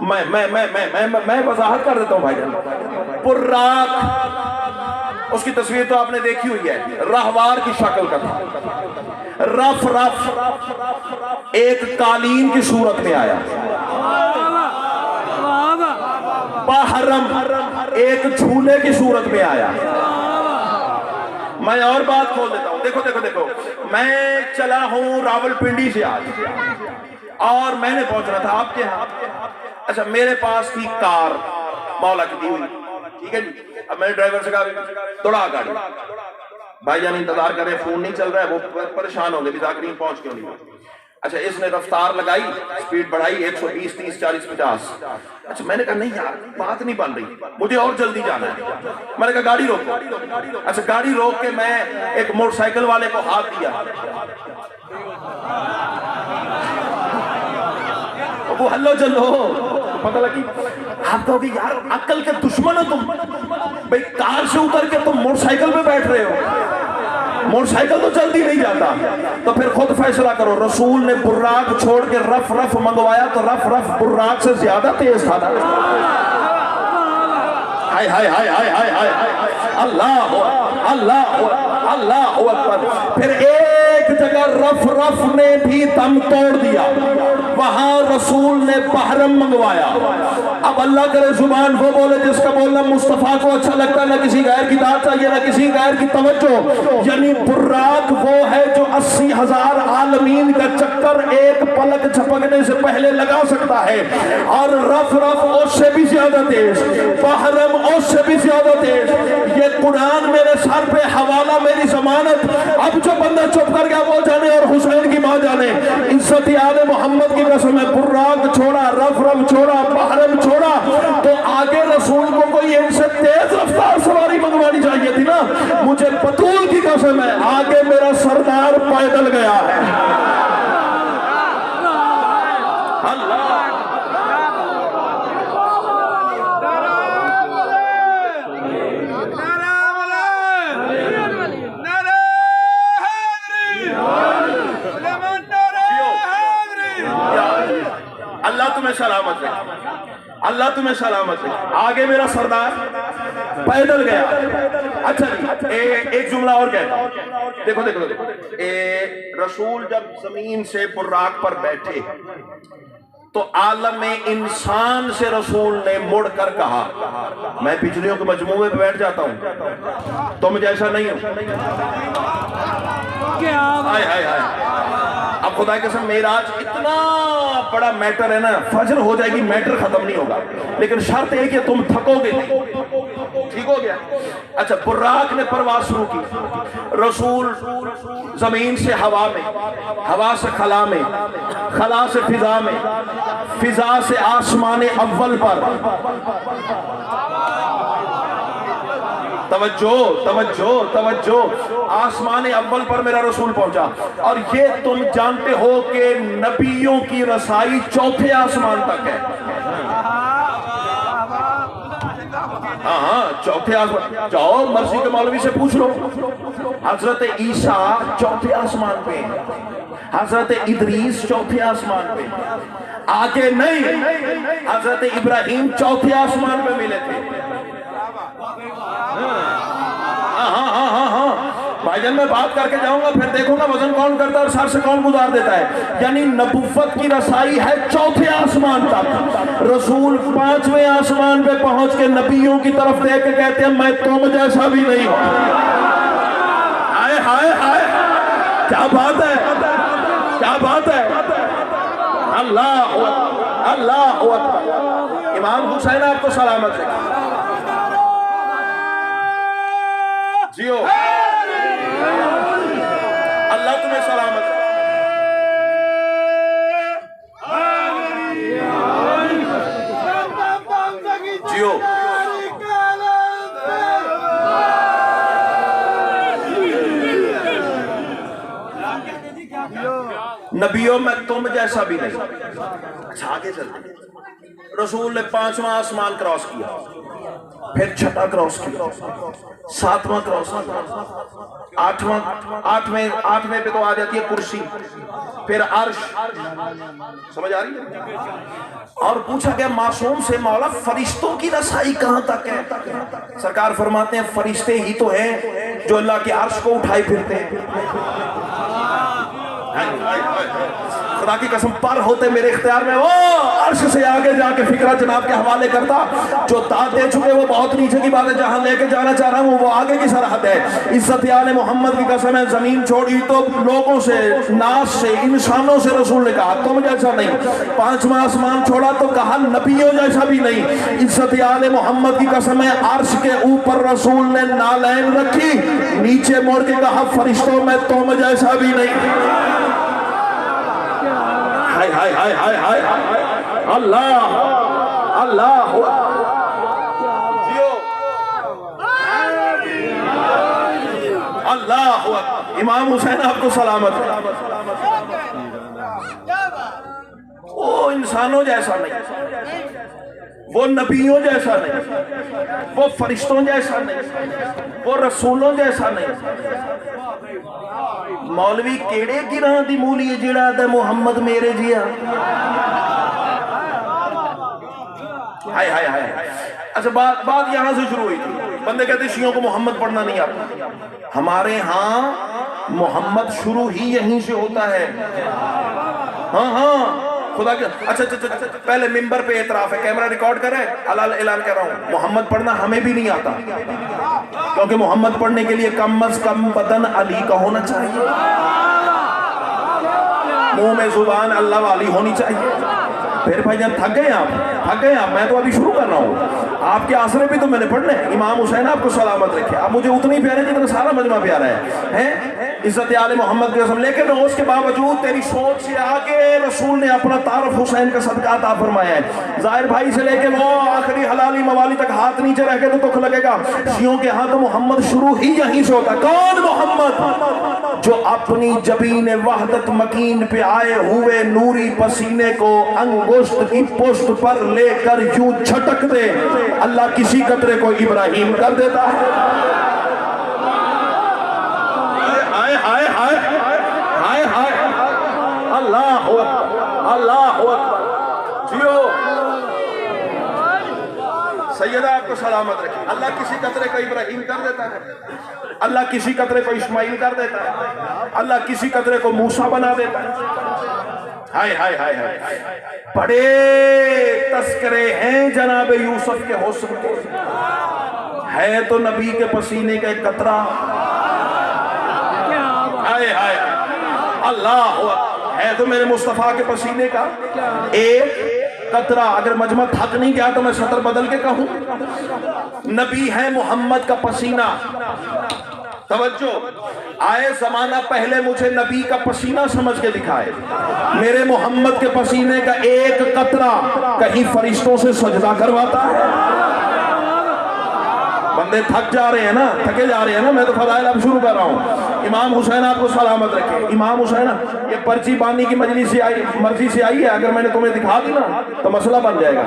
मैं वजाहत कर देता हूं भाईजान। बुर्राक, उसकी तस्वीर तो आपने देखी हुई है, राहवार की शक्ल का था। रफ रफ एक कालीन की सूरत में आया। बहरम एक झूले की सूरत में आया। मैं और बात खोल देता हूं। देखो देखो देखो, मैं चला हूं रावलपिंडी से आज, और मैंने पहुंचना था आपके यहाँ। अच्छा, मेरे पास थी कार मौला की दी हुई, ठीक है जी। अब मैंने ड्राइवर से कहा दौड़ा गाड़ी, भाईजान इंतजार कर रहे, फोन नहीं चल रहा है। वो परेशान हो गए, जाकरीन पहुंच क्यों नहीं। अच्छा, इसने रफ्तार लगाई, स्पीड बढ़ाई 120, 30, 40, 50। अच्छा, मैंने कहा नहीं यार, बात नहीं बन रही, मुझे और जल्दी जाना है। मैंने कहा गाड़ी रोको। अच्छा, गाड़ी रोक के मैं एक मोटरसाइकिल वाले को हाथ दिया। वो हल्लो चलो, पता लगी। आप कहोगे यार अक्ल के दुश्मन हो तुम, भाई कार से उतर के तुम मोटरसाइकिल पे बैठ रहे हो, मोटरसाइकिल तो जल्दी नहीं जाता। तो फिर खुद फैसला करो। रसूल ने बुर्राक छोड़ के रफ रफ मंगवाया तो रफ रफ बुर्राक से ज्यादा तेज था। हाय हाय हाय हाय हाय हाय, अल्लाह अल्लाह अल्लाह अकबर। फिर एक जगह रफ रफ ने भी दम तोड़ दिया, वहां रसूल ने बहरम मंगवाया। अब अल्लाह करे जुबान वो बोले जिसका बोलना मुस्तफा को अच्छा लगता, ना किसी गैर की दाद चाहिए, ना किसी गैर की तवज्जो। यानी बुर्राक वो है जो 80,000 आलमीन का चक्कर एक पलक झपकने से पहले लगा सकता है, और रफ रफ उससे भी ज्यादा तेज, बहरम उससे भी ज्यादा तेज। ये कुरान मेरे सर पे हवाला, मेरी जमानत। अब जो बंदा चुप कर गया वो जाने और हुसैन की मां जाने। इज्जत आले मोहम्मद की कसम है, बुर्राक छोड़ा, रफ रफ छोड़ा, बहरम छोड़ा, तो आगे रसूल को कोई इनसे तेज रफ्तार सवारी मंगवानी चाहिए थी ना। मुझे बतूल की कसम है, आगे मेरा सरदार पैदल गया है। अल्लाह अल्लाह तुम्हें सलामत रखे, अल्लाह तुम्हें सलामत रखे। आगे मेरा सरदार पैदल गया। अच्छा जी, एक जुमला और कहता हूं। देखो देखो देखो, रसूल जब जमीन से बुर्राक पर बैठे तो आलम में इंसान से रसूल ने मुड़कर कहा, मैं बिजलियों के मजमूए पे बैठ जाता हूं, तुम जैसा नहीं हो। क्या हाय हाय हाय। अब खुदा के कसम मेराज इतना बड़ा मैटर है ना, फजर हो जाएगी, मैटर खत्म नहीं होगा, लेकिन शर्त है कि तुम थकोगे नहीं। ठीक हो गया। अच्छा, बुर्राक ने परवाज शुरू की, रसूल जमीन से हवा में, हवा से खला में, खला से फिजा में, फिजा से आसमान अव्वल पर। तवज्जो तवज्जो तवज्जो, आसमान अव्वल पर मेरा रसूल पहुंचा। और ये तुम जानते हो कि नबियों की रसाई चौथे आसमान तक है। हाँ हाँ, चौथे आसमान। जाओ मर्सी के मौलवी से पूछ लो, हजरत ईसा चौथे आसमान पे, हजरत इदरीस चौथे आसमान पे, आगे नहीं, हजरत इब्राहिम चौथे आसमान पे मिले थे। हाँ, भाईजान मैं बात करके जाऊंगा, फिर देखूंगा वजन कौन करता है और सर से कौन गुजार देता है। यानी नबुव्वत की रसाई है चौथे आसमान तक। रसूल पांचवें आसमान पे पहुंच के नबियों की तरफ देख के कहते हैं, मैं तुम जैसा भी नहीं हूं। हाय हाय हाय, क्या बात है, क्या बात है। अल्लाह अल्लाह अकबर। इमाम हुसैन आपको सलामत रखे, जियो, अल्लाह तुम्हें सलामत रखे। जियो। नबियों में तुम जैसा भी नहीं। अच्छा आगे चलते, रसूल ने पांचवा आसमान क्रॉस किया, फिर छठा क्रॉस किया, सातवां क्रॉस किया, आठवें पे तो आ जाती है कुर्सी, फिर अर्श। समझ आ रही है? और पूछा गया मासूम से, मौला फरिश्तों की रसाई कहां तक है? सरकार फरमाते हैं, फरिश्ते ही तो हैं जो अल्लाह के अर्श को उठाए फिरते हैं। खुदा की कसम, पर होते मेरे इख्तियार में, वो अर्श से आगे जाके फिक्रा जनाब के हवाले करता। जो दाद दे चुके वो बहुत नीचे की बात है, जहां लेके जाना चाह रहा हूं वो आगे की सरहद है। इज्जत आले मोहम्मद की कसम है, जमीन छोड़ी तो लोगों से, नास से, इंसानों से रसूल ने कहा तुम जैसा नहीं। पांचवा आसमान छोड़ा तो कहा नबियों जैसा भी नहीं। इज्जत आले मोहम्मद की कसम है, अर्श के ऊपर रसूल ने नालैन रखी, नीचे मोड़ के कहा फरिश्तों में तुम जैसा भी नहीं। हाय हाय हाय हाय हाय, अल्लाह अल्लाह। जियो, अल्लाह। इमाम हुसैन आपको सलामत है। वो इंसानों जैसा नहीं, वो नबियों जैसा नहीं, वो फरिश्तों जैसा नहीं, वो रसूलों जैसा नहीं। मौलवी केड़े गिरां दी मूली है जिहड़ा आदा मुहम्मद मेरे जिया। हाय हाय हाय। अच्छा, बात यहां से शुरू हुई थी। बंदे कहते शियों को मोहम्मद पढ़ना नहीं आता। हमारे यहाँ मोहम्मद शुरू ही यहीं से होता है। हाँ हाँ, खुदा के। अच्छा, पहले मिंबर पे एतराफ है, कैमरा रिकॉर्ड करे, हलाल ऐलान कर रहा हूं, मोहम्मद पढ़ना हमें भी नहीं आता, क्योंकि मोहम्मद पढ़ने के लिए कम अज कम बदन अली का होना चाहिए, मुंह में जुबान अल्लाह वाली होनी चाहिए। फिर भाईजान थक गए आप, मैं तो अभी शुरू कर रहा हूँ। आपके आसरे भी तो मैंने पढ़ने। इमाम हुसैन आपको सलामत रखे। आप मुझे उतनी प्यारे जितना सारा मजमा प्यारा है इज्जत आले मोहम्मद के कसम। लेकिन उसके बावजूद तेरी सोच से आगे रसूल ने अपना तारफ हुसैन का सदका अता फरमाया है। जाहिर भाई से लेके वो आखिरी हलाली मवाली तक हाथ नीचे रह के तो दुख लगेगा। शियों के हाथ तो मोहम्मद शुरू ही यहीं से होता। कौन मोहम्मद? जो अपनी जबीन वहदत मकीन पे आए हुए नूरी पसीने को अंगुष्ठ की पुष्ट पर लेकर यूं झटक दे, अल्लाह किसी कतरे को इब्राहिम कर देता है। हाय हाय हाय हाय हाय, अल्लाह अल्लाह जियो। सैयदा आपको सलामत रखे। अल्लाह किसी कतरे को इब्राहिम कर देता है, अल्लाह किसी कतरे को इस्माइल कर देता है, अल्लाह किसी कतरे को मूसा बना देता है। हाय हाय हाय हाय, बड़े तस्करे हैं जनाब यूसुफ के हुस्न के, है तो नबी के पसीने का एक कतरा। हाय हाय, अल्लाह है तो मेरे मुस्तफा के पसीने का एक कतरा। अगर मजमा थक नहीं गया तो मैं सतर बदल के कहूं, नबी है मोहम्मद का पसीना। तवज्जो, आए जमाना पहले मुझे नबी का पसीना समझ के दिखाए, मेरे मोहम्मद के पसीने का एक कतरा कहीं फरिश्तों से सजदा करवाता है। बंदे थक जा रहे हैं ना, थके जा रहे हैं ना, मैं तो फजाइल अब शुरू कर रहा हूँ। इमाम हुसैन आपको सलामत रखे। इमाम हुसैन ये पर्ची बांधने की मजलिस से आई, मर्जी से आई है, अगर मैंने तुम्हें दिखा दी ना तो मसला बन जाएगा।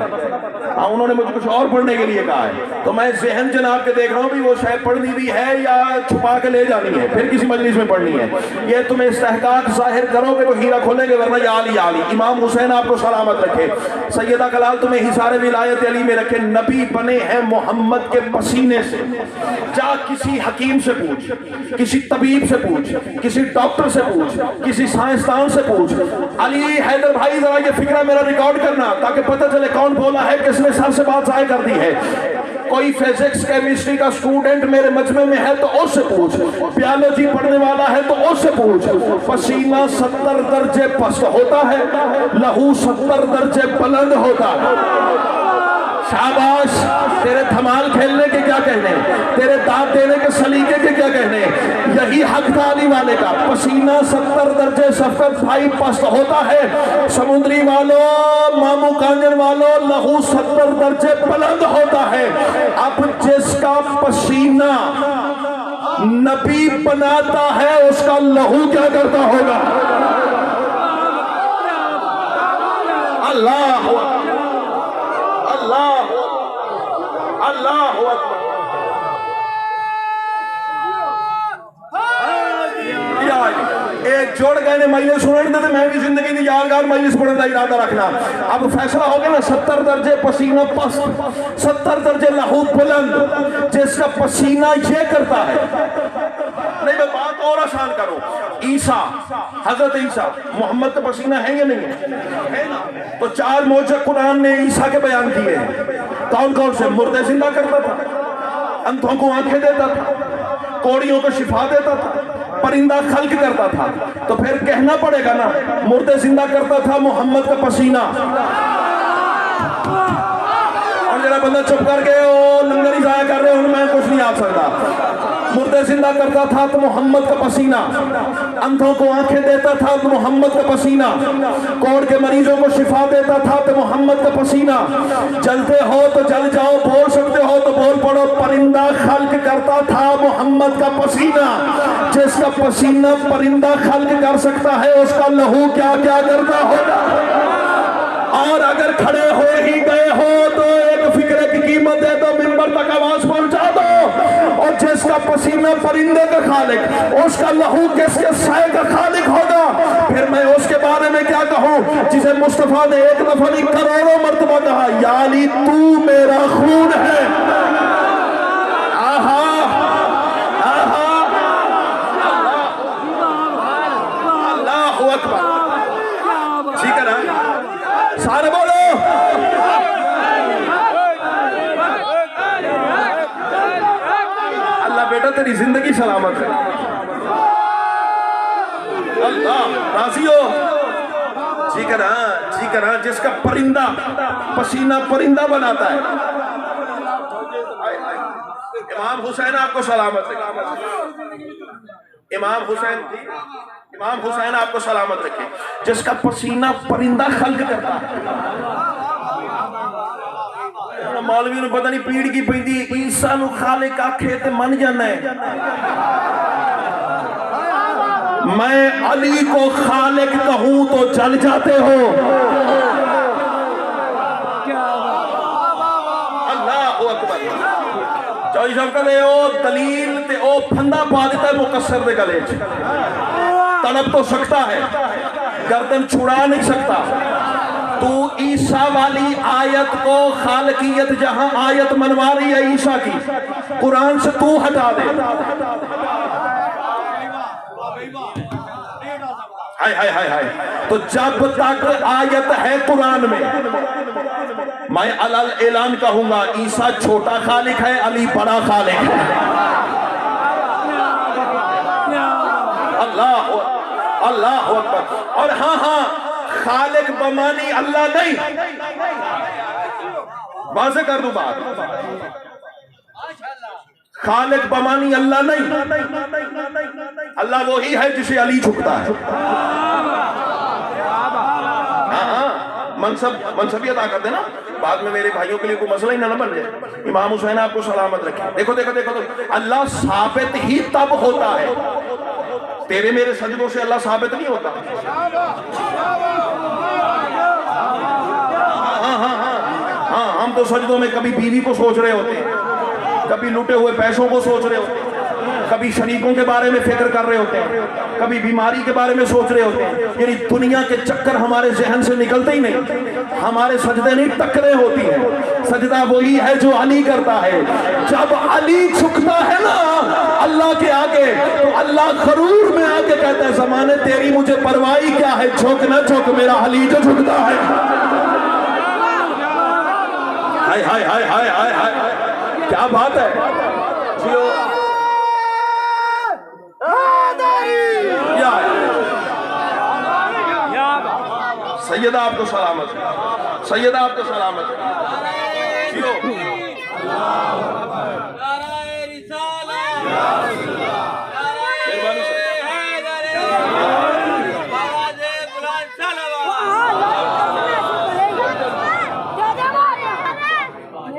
हाँ, उन्होंने मुझे कुछ और पढ़ने के लिए कहा है, तो मैं जहन जनाब के देख रहा हूँ भी वो शायद पढ़नी भी है या छुपा के ले जानी है, फिर किसी मजलिस में पढ़नी है। ये तुम्हें इस्तेहकाक जाहिर करोगे तो हीरा खोलेंगे, वरना या अली या अली। इमाम हुसैन आपको सलामत रखे। सैयदा कलाल तुम्हें हिसारे विलायत अली में रखे। नबी बने हैं मोहम्मद के पसीने से। जा किसी हकीम से पूछ, किसी तबीब से पूछ, किसी डॉक्टर से पूछ, किसी साइंसदान से पूछ। अली हैदर भाई जरा ये फिक्रा मेरा रिकॉर्ड करना ताकि पता चले कौन बोला है, किसने सर से बात जाहिर कर दी है। कोई फिजिक्स केमिस्ट्री का स्टूडेंट मेरे मजमे में है तो उससे पूछ, बायोलॉजी पढ़ने वाला है तो उससे पूछ। पसीना 70 दर्जे पस्त होता है, लहू 70 दर्जे बुलंद होता है। शाबाश, तेरे धमाल खेलने के क्या कहने, तेरे दांत देने के सलीके के क्या कहने, यही हक था अली वाले का। पसीना 70 दर्जे शफकत भाई पस्त होता है। समुद्री वालों, मामू कांजन वालों, लहू 70 दर्जे बुलंद होता है। अब जिसका पसीना नबी बनाता है उसका लहू क्या करता होगा? अल्लाह अल्लाह अल्लाह अकबर। एक जोड़ गए मजलिस सुनने देते, मैं भी जिंदगी की यादगार मजलिस पढ़ने का इरादा रखना। अब फैसला हो गया ना, 70 दर्जे पसीना पस्त, 70 दर्जे लहू बुलंद, जिसका पसीना ये करता है। नहीं, मैं बात और आसान करूं। ईसा, हजरत ईसा मोहम्मद का पसीना है या नहीं है ना? तो 4 मौजज़े कुरान ने ईसा के बयान किए हैं। कौन कौन से? मुर्दे जिंदा करता था, अंधों को आंखें देता था, कोड़ियों को शिफा देता था, परिंदा खल्क करता था। तो फिर कहना पड़ेगा ना, मुर्दे जिंदा करता था मोहम्मद का पसीना। और जरा बंदा चुप करके ओ लंगर ही जाया कर रहे हो, मैं कुछ नहीं आ सकता। मुर्दे जिंदा करता था तो मोहम्मद का पसीना, अंधों को आंखें देता था तो मोहम्मद का पसीना, कोड़ के मरीजों को शिफा देता था तो मोहम्मद का पसीना। जलते हो तो जल जाओ, बोल सकते हो तो बोल पड़ो, परिंदा खल्क करता था मोहम्मद का पसीना। जिसका पसीना परिंदा खल्क कर सकता है उसका लहू क्या क्या करता होगा? और अगर खड़े हो ही गए हो तो एक फिक्रे की कीमत दे दो, मिंबर तक आवाज पहुंचा दो। और जिसका पसीना परिंदे का खालिक, उसका लहू किसके साए का खालिक होगा? फिर मैं उसके बारे में क्या कहूं जिसे मुस्तफा ने एक दफा नहीं करोड़ों मर्तबा कहा, या अली तू मेरा खून है। आहा आहा, अल्लाहु अकबर। ठीक है ना, सारे बोलो अल्लाह बेटा तेरी जिंदगी सलामत है। अल्लाह राजी हो? ठीक है ना, ठीक है ना। जिसका परिंदा पसीना परिंदा बनाता है। इमाम हुसैन आपको सलामत है। इमाम हुसैन जी, इमाम हुसैन आपको सलामत रखे। जिसका पसीना परिंदा खल्क करता है। मौलवी ने पता नहीं पीड़ की पैदी, ईसा नू खालिक आखे ते मन जाना है। मैं अली को खालिक कहूं तो जल जाते हो। अल्लाहु अकबर। चौधरी साहब कहते ओ दलील ते ओ फंदा पा देता है मुकस्सर दे गले च। तड़प तो सकता है, गर्दन छुड़ा नहीं सकता। तू ईसा वाली आयत को, खालकियत जहां आयत मनवा रही है ईसा की, कुरान से तू हटा दे। हाय हाय हाय हाय। तो जब तक आयत है कुरान में, मैं अलल ऐलान कहूंगा ईसा छोटा खालिक है, अली बड़ा खालिक है। अल्लाह अल्लाह अकबर। और हाँ हाँ, खालिक बमानी अल्लाह नहीं, वाज़ेह कर दूं बात, खालिक बमानी अल्लाह नहीं। अल्लाह वही है जिसे अली झुकता है। हाँ हाँ, मनसब अदा कर देना, बाद में मेरे भाइयों के लिए कोई मसला ही ना बन जाए। इमाम हुसैन आपको सलामत रखे। देखो देखो देखो, तो अल्लाह साबित ही तब होता है, तेरे मेरे सजदों से अल्लाह साबित नहीं होता। हाँ हाँ हाँ हाँ, हम तो सजदों में कभी बीवी को सोच रहे होते हैं, कभी लूटे हुए पैसों को सोच रहे होते हैं, कभी शरीकों के बारे में फिक्र कर रहे होते हैं, कभी बीमारी के बारे में सोच रहे होते हैं। यानी दुनिया के चक्कर हमारे जहन से निकलते ही नहीं, हमारे सजदे नहीं टकरे होती हैं। सजदा वही है जो अली करता है। जब अली झुकता है ना अल्लाह के आगे, तो अल्लाह खरूर में आके कहता है ज़माने तेरी मुझे परवाही क्या है, झुक ना झुक, मेरा अली जो झुकता है। हाय हाय हाय हाय हाय हाय, क्या बात है। सैयदा आपको सलामत है, सैयदा आपको सलामत है। जियो। मेहरबानी से।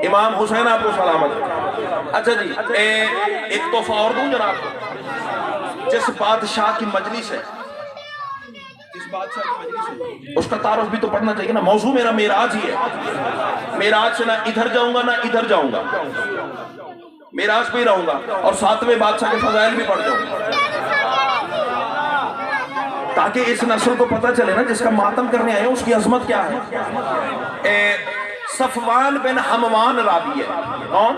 इमाम हुसैन आपको सलामत है। अच्छा जी, एक तोहफा और दूं जनाब को। जिस बादशाह की मजलिस है, उसका तारुफ भी तो पढ़ना चाहिए ना। मौजू मेरा मेराज ही है। मेराज से ना इधर जाऊंगा ना इधर जाऊंगा, मेराज पे ही रहूंगा और 7वें बादशाह के फजाइल भी पढ़ जाऊंगा, ताकि इस नस्ल को पता चले ना जिसका मातम करने आए उसकी अजमत क्या है। सफवान बिन हमवान रावी है। कौन?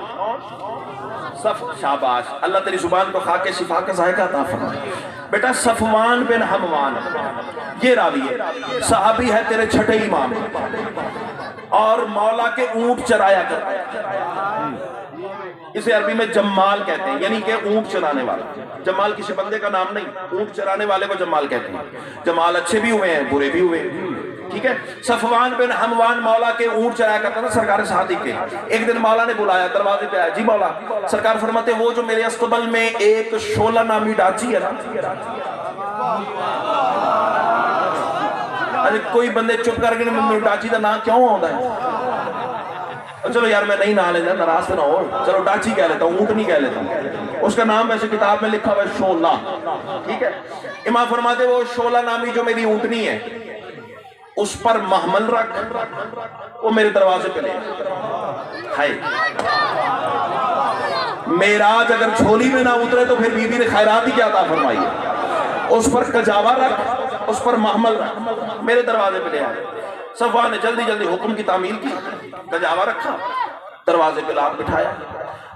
शाबाश, अल्लाह तेरी जुबान को खाके शिफा का ज़ायका अता फरमाए। बेटा सफवान बिन हमवान ये रावी है, सहाबी है, तेरे छठे इमाम और मौला के ऊंट चराया करता। इसे अरबी में जम्माल कहते हैं, यानी कि ऊंट चराने वाला। जमाल किसी बंदे का नाम नहीं, ऊंट चराने वाले को जमाल कहते हैं। जमाल अच्छे भी हुए हैं, बुरे भी हुए, ठीक है। सफवान बिन हमवान मौला के ऊंट चराया करता था सरकार सादिक के। एक दिन मौला ने बुलाया, दरवाजे पे आया, जी मौला। सरकार फरमाते वो जो मेरे अस्तबल में एक शोला नामी डाची है ना, अरे कोई बंदे चुप करके डाची का नाम क्यों आता है? चलो यार मैं नहीं ना लेता, नाराज ना हो, चलो डाची कह लेता हूँ, ऊंट नहीं कह लेता। उसका नाम वैसे किताब में लिखा हुआ है शोला, ठीक है। इमाम फरमाते वो शोला नामी जो मेरी ऊंटनी है उस पर महमल रख, वो मेरे दरवाजे पे ले। हाय, मेराज अगर झोली में ना उतरे तो फिर बीबी ने खैरात ही क्या अता फरमाई है। उस पर कजावा रख, उस पर महमल रख, मेरे दरवाजे पे ले आए। सफवा ने जल्दी जल्दी हुक्म की तामील की, कजावा रखा, दरवाजे पे लाद बिठाया।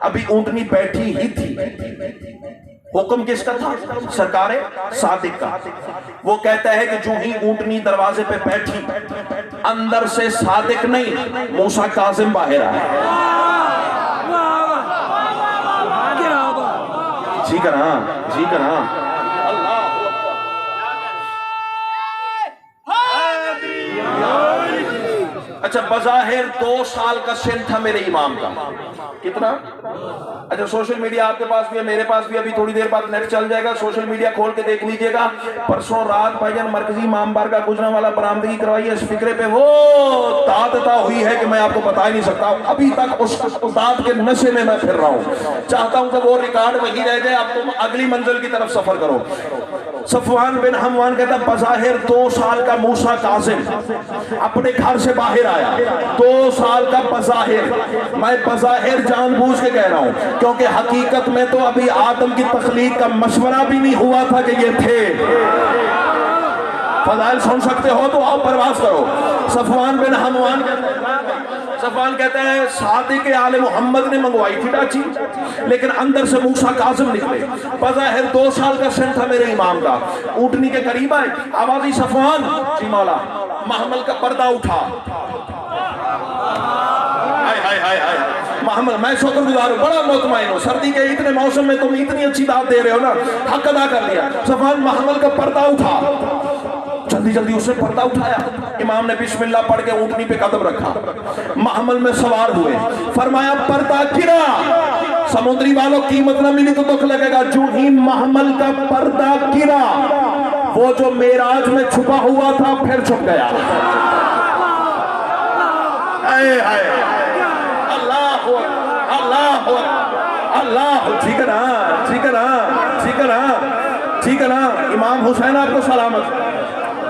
अभी ऊंटनी बैठी ही थी। हुक्म किसका था? सरकारे सादिक का। वो कहता है कि जो ही ऊंटनी दरवाजे पे बैठी, अंदर से सादिक नहीं मूसा काजिम बाहर आया। जी करा, जी करा। अच्छा, बज़ाहिर 2 साल का सिन था मेरे इमाम का। कितना? अच्छा, सोशल मीडिया आपके पास भी है, मेरे पास भी। अभी थोड़ी देर बाद नेट चल जाएगा, सोशल मीडिया खोल के देख लीजिएगा। परसों रात भाईजान मरकजी इमाम बारगाह गुजरांवाला बरामदगी करवाई है। इस फिक्रे पे वो दादता हुई है कि मैं आपको बता ही नहीं सकता। अभी तक उस दाद के नशे में मैं फिर रहा हूँ। चाहता हूँ कि वो रिकॉर्ड वही रह जाए, अब तुम अगली मंजिल की तरफ सफर करो। सफवान बिन हमवान कहता बज़ाहिर 2 साल का मूसा काजिम अपने घर से बाहर आया। 2 साल का बज़ाहिर, मैं बज़ाहिर जानबूझ के कह रहा हूं क्योंकि हकीकत में तो अभी आदम की तख्लीक का मशवरा भी नहीं हुआ था कि ये थे। फज़ाइल सुन सकते हो तो आओ परवास करो। सफवान बिन हमवान सफवान कहता है सादिक आले मोहम्मद ने मंगवाई थी डाची, लेकिन अंदर से मूसा काजिम निकले। बज़ाहिर 2 साल का सन था मेरे इमाम का। ऊँटनी के करीब आए, आवाज़ ही सफवान जी मौला, महमल का पर्दा उठा। हाय हाय हाय हाय महमल, मैं शुक्रगुजार हूँ, बड़ा मुतमईन हूँ। सर्दी के इतने मौसम में तुम इतनी अच्छी दावत दे रहे हो ना, हक अदा कर लिया। सफवान महमल का पर्दा उठा, जल्दी जल्दी उसने पर्दा उठाया। इमाम ने बिस्मिल्लाह पढ़ के ऊँटनी पे कदम रखा, महमल में सवार हुए। फरमाया पर्दा गिरा। समुद्री वालों कीमत ना मिली तो दुख लगेगा। जो ही महमल का पर्दा गिरा, वो जो मेराज में छुपा हुआ था फिर छुप गया। अल्लाह अल्लाह अल्लाह, ठीक है ना, ठीक है ना, ठीक है ना, ठीक है ना। इमाम हुसैन आपको सलामत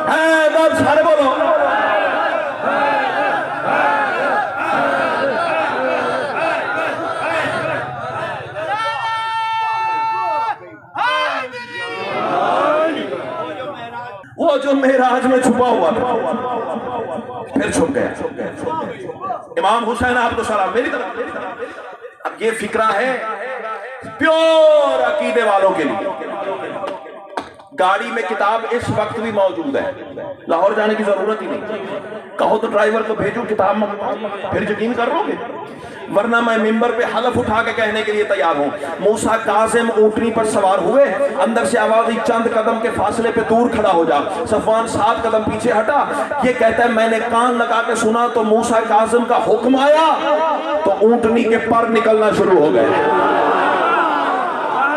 है, बस सारे बोलो। वो जो मेराज में छुपा हुआ था फिर छुप गया। इमाम हुसैन आपको सलाम मेरी तरफ। अब ये फिक्रा है प्योर अकीदे वालों के लिए। गाड़ी में किताब इस वक्त भी मौजूद है, लाहौर जाने की जरूरत ही नहीं। कहो तो ड्राइवर को भेजो किताब में, फिर यकीन कर लोगे। वरना मैं मिंबर पे हलफ उठा के कहने के लिए तैयार हूं। मूसा काजिम ऊँटनी पर सवार हुए, अंदर से आवाज ही चंद कदम के फासले पे दूर खड़ा हो जा। सफवान 7 कदम पीछे हटा। ये कहता है मैंने कान लगा के सुना तो मूसा काजिम का हुक्म आया तो ऊँटनी के पर निकलना शुरू हो गए।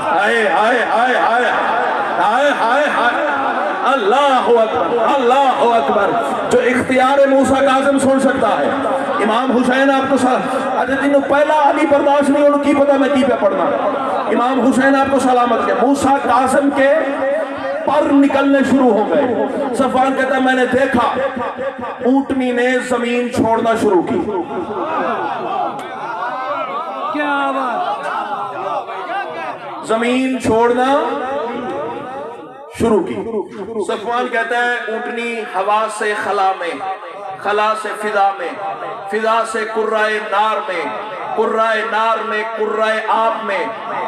हाय हाय हाय हाय हाय हाय हाय, अल्लाह अकबर, अल्लाह अकबर। जो इख्तियार मूसा काजिम सुन सकता है। इमाम हुसैन आपको जिन्होंने पहला अली बर्दाश्त नहीं उनकी पता मैं की पे पढ़ना। इमाम हुसैन आपको सलामत के मूसा काजिम के पर निकलने शुरू हो गए। सफवान कहता है मैंने देखा ऊँटनी ने जमीन छोड़ना शुरू की। क्या बात, जमीन छोड़ना शुरू की। सफवान कहता है ऊँटनी हवा से खला में, खला से फिजा में, फिजा से कुर्राए नार में, कुर्राए नार में कुर्राए आप में,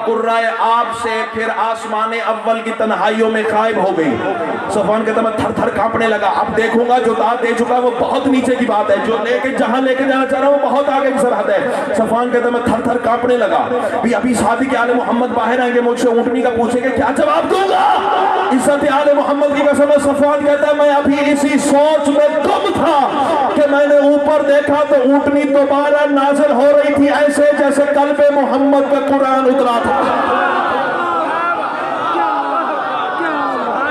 कुर्राए आप से फिर आसमाने अव्वल की तन्हाइयों में गायब हो गई। सफवान कहता मैं थर थर कांपने लगा। अब देखूंगा जो दाद दे चुका वो बहुत नीचे की बात है, जो लेके जहां लेके जाना चाह रहा हूं वो बहुत आगे की सरहद है। सफवान कहता मैं थर थर कांपने लगा। अभी सादिक आले मोहम्मद बाहर आएंगे, मुझसे ऊँटनी का पूछेंगे क्या जवाब दूंगा। इज्जत आले मोहम्मद की कसम। सफवान कहता है मैं अभी इसी सोच में गुम था कि मैंने ऊपर देखा तो ऊँटनी दोबारा नाजिल हो रही थी, ऐसे जैसे कल्बे मोहम्मद का कुरान उतरा था।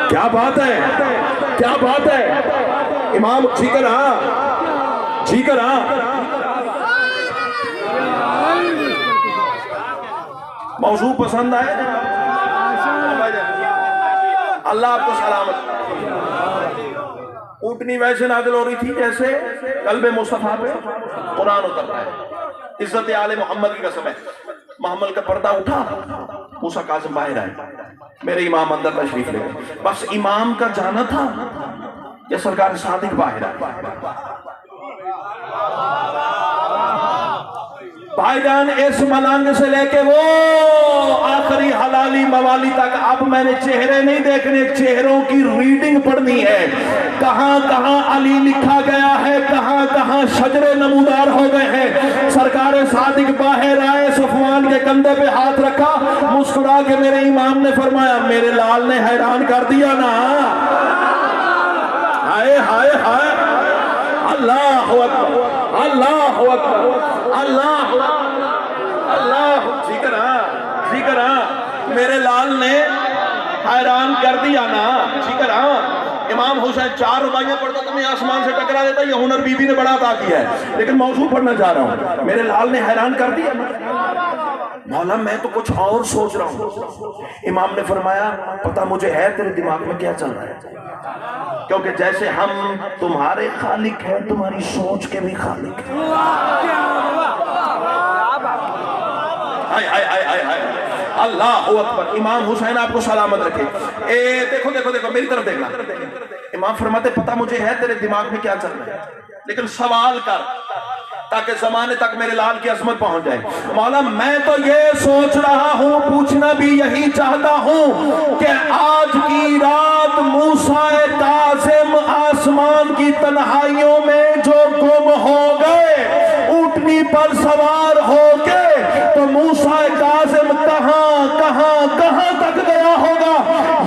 क्या बात है, क्या बात है। इमाम जी कर हाँ, जी कर हाँ। मौजू पसंद आए, अल्लाह आपको सलामत। ऊँटनी वैसे नाजिल हो रही थी जैसे कल्बे मुस्तफा पे कुरान उतरता है। इज्जत आले मोहम्मद की कसम है। महमल का पर्दा उठा, मूसा काजिम बाहर आए, मेरे इमाम अंदर तशरीफ ले गए। बस इमाम का जाना था या सरकार सादिक बाहर आए। भाईजान इस मलंग से लेके वो आखिरी हलाली मवाली तक अब मैंने चेहरे नहीं देखने, चेहरों की रीडिंग पढ़नी है। कहां कहां अली लिखा गया है, कहां कहां शजरे नमूदार हो गए हैं। सरकार सादिक बाहर आए, सफवान के कंधे पे हाथ रखा, मुस्कुरा के मेरे इमाम ने फरमाया मेरे लाल ने हैरान कर दिया ना। हाय हाय हाय, अल्लाह अकबर, अल्लाह अकबर, अल्लाह अल्लाह। जी करा मेरे लाल ने हैरान कर दिया ना। जी करा। इमाम हुसैन 4 रुबाइयां पढ़ता तो मैं आसमान से टकरा देता। ये हुनर बीबी ने बड़ा अता किया है, लेकिन मौजूद पढ़ना चाह रहा हूं। मेरे लाल ने हैरान कर दिया। मौला मैं तो कुछ और सोच रहा हूं। इमाम ने फरमाया पता मुझे है तेरे दिमाग में क्या चल रहा है, क्योंकि जैसे हम तुम्हारे खालिक हैं, तुम्हारी सोच के भी खालिक हैं। अल्लाह अकबर। इमाम हुसैन आपको सलामत रखे। देखो देखो देखो मेरी तरफ देखना। इमाम फरमाते पता मुझे है तेरे दिमाग में क्या चल रहा है, लेकिन सवाल कर ताकि जमाने तक मेरे लाल की अजमत पहुंच जाए। मौला मैं तो ये सोच रहा हूं, पूछना भी यही चाहता हूं कि आज की रात मूसा काज़िम आसमान की तन्हाइयों में जो गुम हो गए ऊँटनी पर सवार होके, तो मूसा काज़िम कहां कहां कहां तक गया होगा।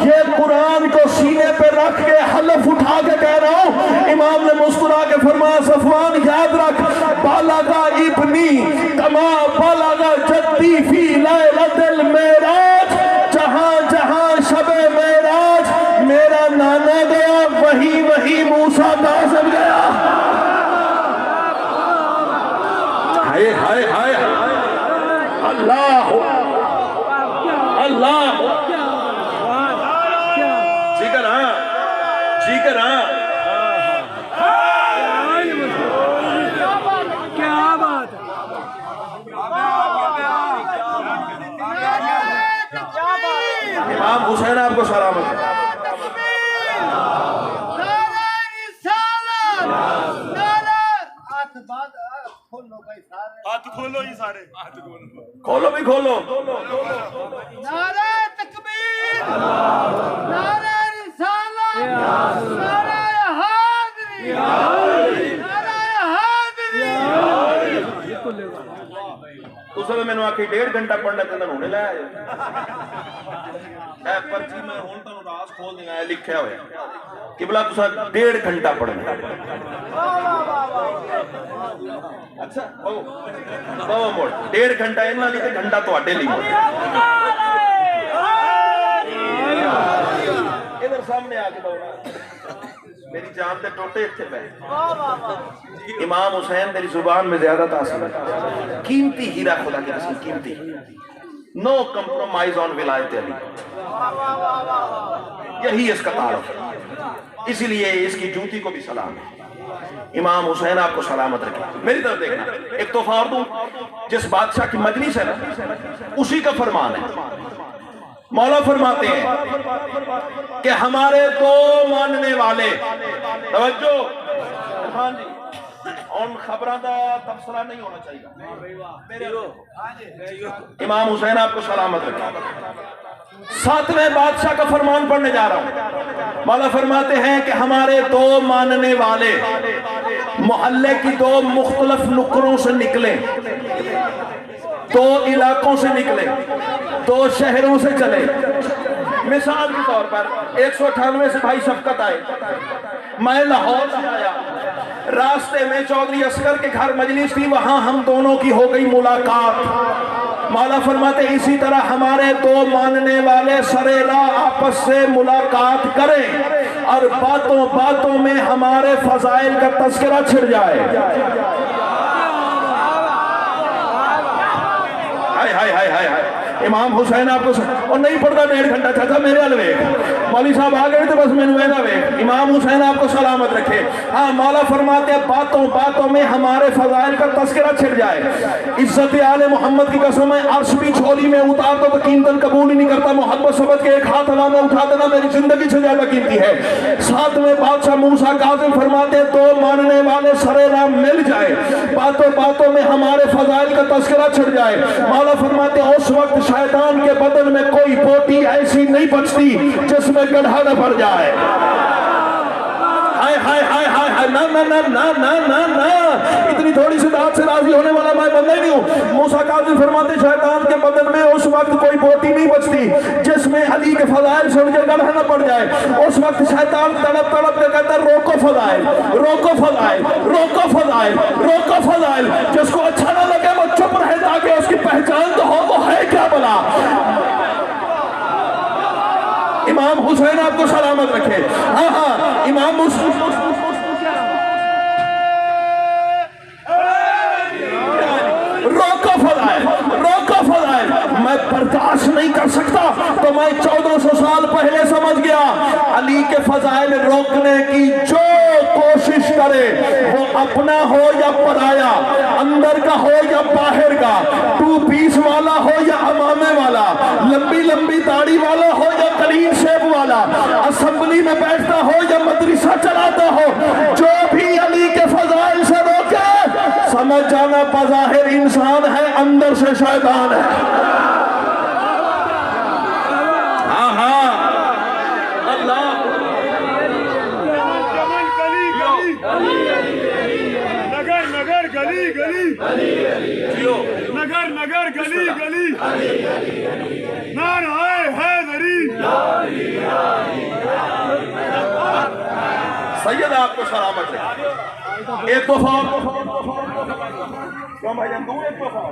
ये कुरान को सीने पे रख के हलफ उठा के कह रहा हूं। इमाम ने मुस्कुरा के फरमाया, सफवान याद रख, बालागा इब्नी कमा बालागा जद्दी फी लैलतिल मेराज, जहां जहां शबे मेराज मेरा नाना गया वही वही मूसा काज़िम गया। हाय हाय हाय अल्लाह अल्लाह जी करा जी करा। क्या बात है। इमाम हुसैन आपको सलामत। हाथ खोलो ये सारे, खोलो भी खोलो। नारे तकबीर, नारे रिसालत, नारे हाज़िरी, नारे हाज़िरी। उसने मैंने आखी 1.5 घंटा पढ़ना ते होने लाया है पर्ची में हुन तनु राज खोल देना है लिखया होया कि भला तुसा 1.5 घंटा पढ़ना। अच्छा ओ मोड़ 1.5 घंटा इन्हां लई ते घंटा तुहाडे लई। इधर सामने आके दौड़ा मेरी जान दे टोटे इत्थे पे। इमाम हुसैन तेरी जुबान में ज्यादा तासीर है, कीमती हीरा खुदा की कसम कीमती। नो कंप्रोमाइज ऑन विलायत अली, यही इसका तारुफ। इसीलिए इसकी जूती को भी सलाम है। इमाम हुसैन आपको सलामत रखे। मेरी तरफ देखना, एक तोहफा और दूं, जिस बादशाह की मजलिस है ना उसी का फरमान है। मौला फरमाते हैं कि हमारे 2 मानने वाले, तवज्जो इरफान जी, और खबरों का तबसरा नहीं होना चाहिए। इमाम हुसैन आपको सलामत रखे। 7वें बादशाह का फरमान पढ़ने जा रहा हूं। मौला फरमाते हैं कि हमारे 2 मानने वाले मोहल्ले की 2 मुख्तलिफ नुकरों से निकले, 2 इलाकों से निकले, 2 शहरों से चले। मिसाल के तौर पर 198 से भाई शफकत आए, मैं लाहौर से आया, रास्ते में चौधरी असगर के घर मजलिस थी, वहां हम दोनों की हो गई मुलाकात। मौला फरमाते इसी तरह हमारे 2 मानने वाले सरेरा आपस से मुलाकात करें और बातों बातों में हमारे फजाइल का तस्करा छिड़ जाए। हाय हाय हाय हाय हाय। इमाम हुसैन आपको और नहीं पढ़ता 1.5 घंटा चाचा मेरे अलवे मौली साहब आ गए तो बस मैंने वेदा वे। इमाम हुसैन आपको सलामत रखे। हाँ, मौला फरमाते हैं बातों बातों में हमारे फजाइल का तस्करा छिड़ जाए। इज्जत आले मोहम्मद की कसम है, अर्श भी झोली में उतार दो तो कीमतन कबूल ही नहीं करता। मोहब्बत सबक के एक हाथ हवा में उठा देना मेरी जिंदगी से ज्यादा कीमती है। 7वें बादशाह मूसा काज़िम फरमाते हैं 2 मानने वाले सरेराम मिल जाए, बातों बातों में हमारे फजाइल का तस्करा छिड़ जाए। मौला फरमाते हैं उस वक्त शैतान के बदन में कोई बोटी ऐसी नहीं बचती जिसमें गड्ढा न पड़ जाए। हाय हाय हाय हाय हाय, ना ना ना ना ना ना ना, इतनी थोड़ी सी दाद से राजी होने वाला मैं बंदा ही नहीं हूँ। मूसा काज़िम फरमाते शैतान के बदन में उस वक्त कोई बोटी नहीं बचती जिसमें अली के फजाइल सुन के गड्ढा न पड़ जाए। उस वक्त शैतान तड़प तड़प के कहता है रोको फजाइल, रोको फजाइल, रोको फजाइल, रोको फजाइल। जिसको अच्छा ना लगे वो चुप रहे ताकि उसकी पहचान तो हो, वो है क्या भला। इमाम हुसैन आपको सलामत रखे। हाँ हाँ, इमाम रोको फजाइल, रोको फजाइल। मैं बर्दाश्त नहीं कर सकता तो मैं 1400 साल पहले समझ गया अली के फजाइल रोकने की जो कोशिश करे वो अपना हो या पराया, अंदर का हो या बाहर का, 2 पीस वाला हो या अमामे वाला, लंबी लंबी दाढ़ी वाला हो या क्लीन शेप वाला, असेंबली में बैठता हो या मदरसा चलाता हो, जो भी अली के फजाइल से रोके समझ जाना, बज़ाहिर इंसान है, अंदर से शैतान है। हाँ हाँ, अल्लाह। चमन गली गली, नगर नगर गली गली, नगर नगर गली गली, नाराए हैदरी। सैयद आपको सलामत है। एक दफा क्यों भाईजान दूं, एक दफा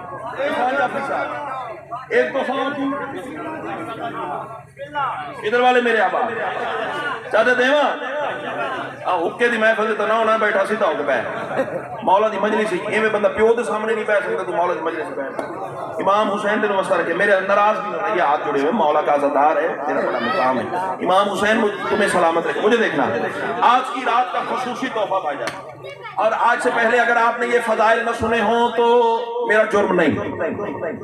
इधर वाले मेरे आबा चाहते देवा हुक्के दी महफिल तो ना होना, बैठा सीधा होके बैठ मौला दी मजलिस इवें बंदा प्यो के सामने नहीं बैठ सकता, तू मौला दी मजलिस बैठ। इमाम हुसैन तेन मसला रखे, मेरे नाराज भी नहीं, ये हाथ जुड़े हुए, मौला का अज़ादार है, तेरा बड़ा मुकाम है। इमाम हुसैन तुम्हें सलामत रखे। मुझे देखना आज की रात का खुसूसी तोहफा भाईजान, और आज से पहले अगर आपने ये फजाइल न सुने हो तो मेरा जुर्म नहीं,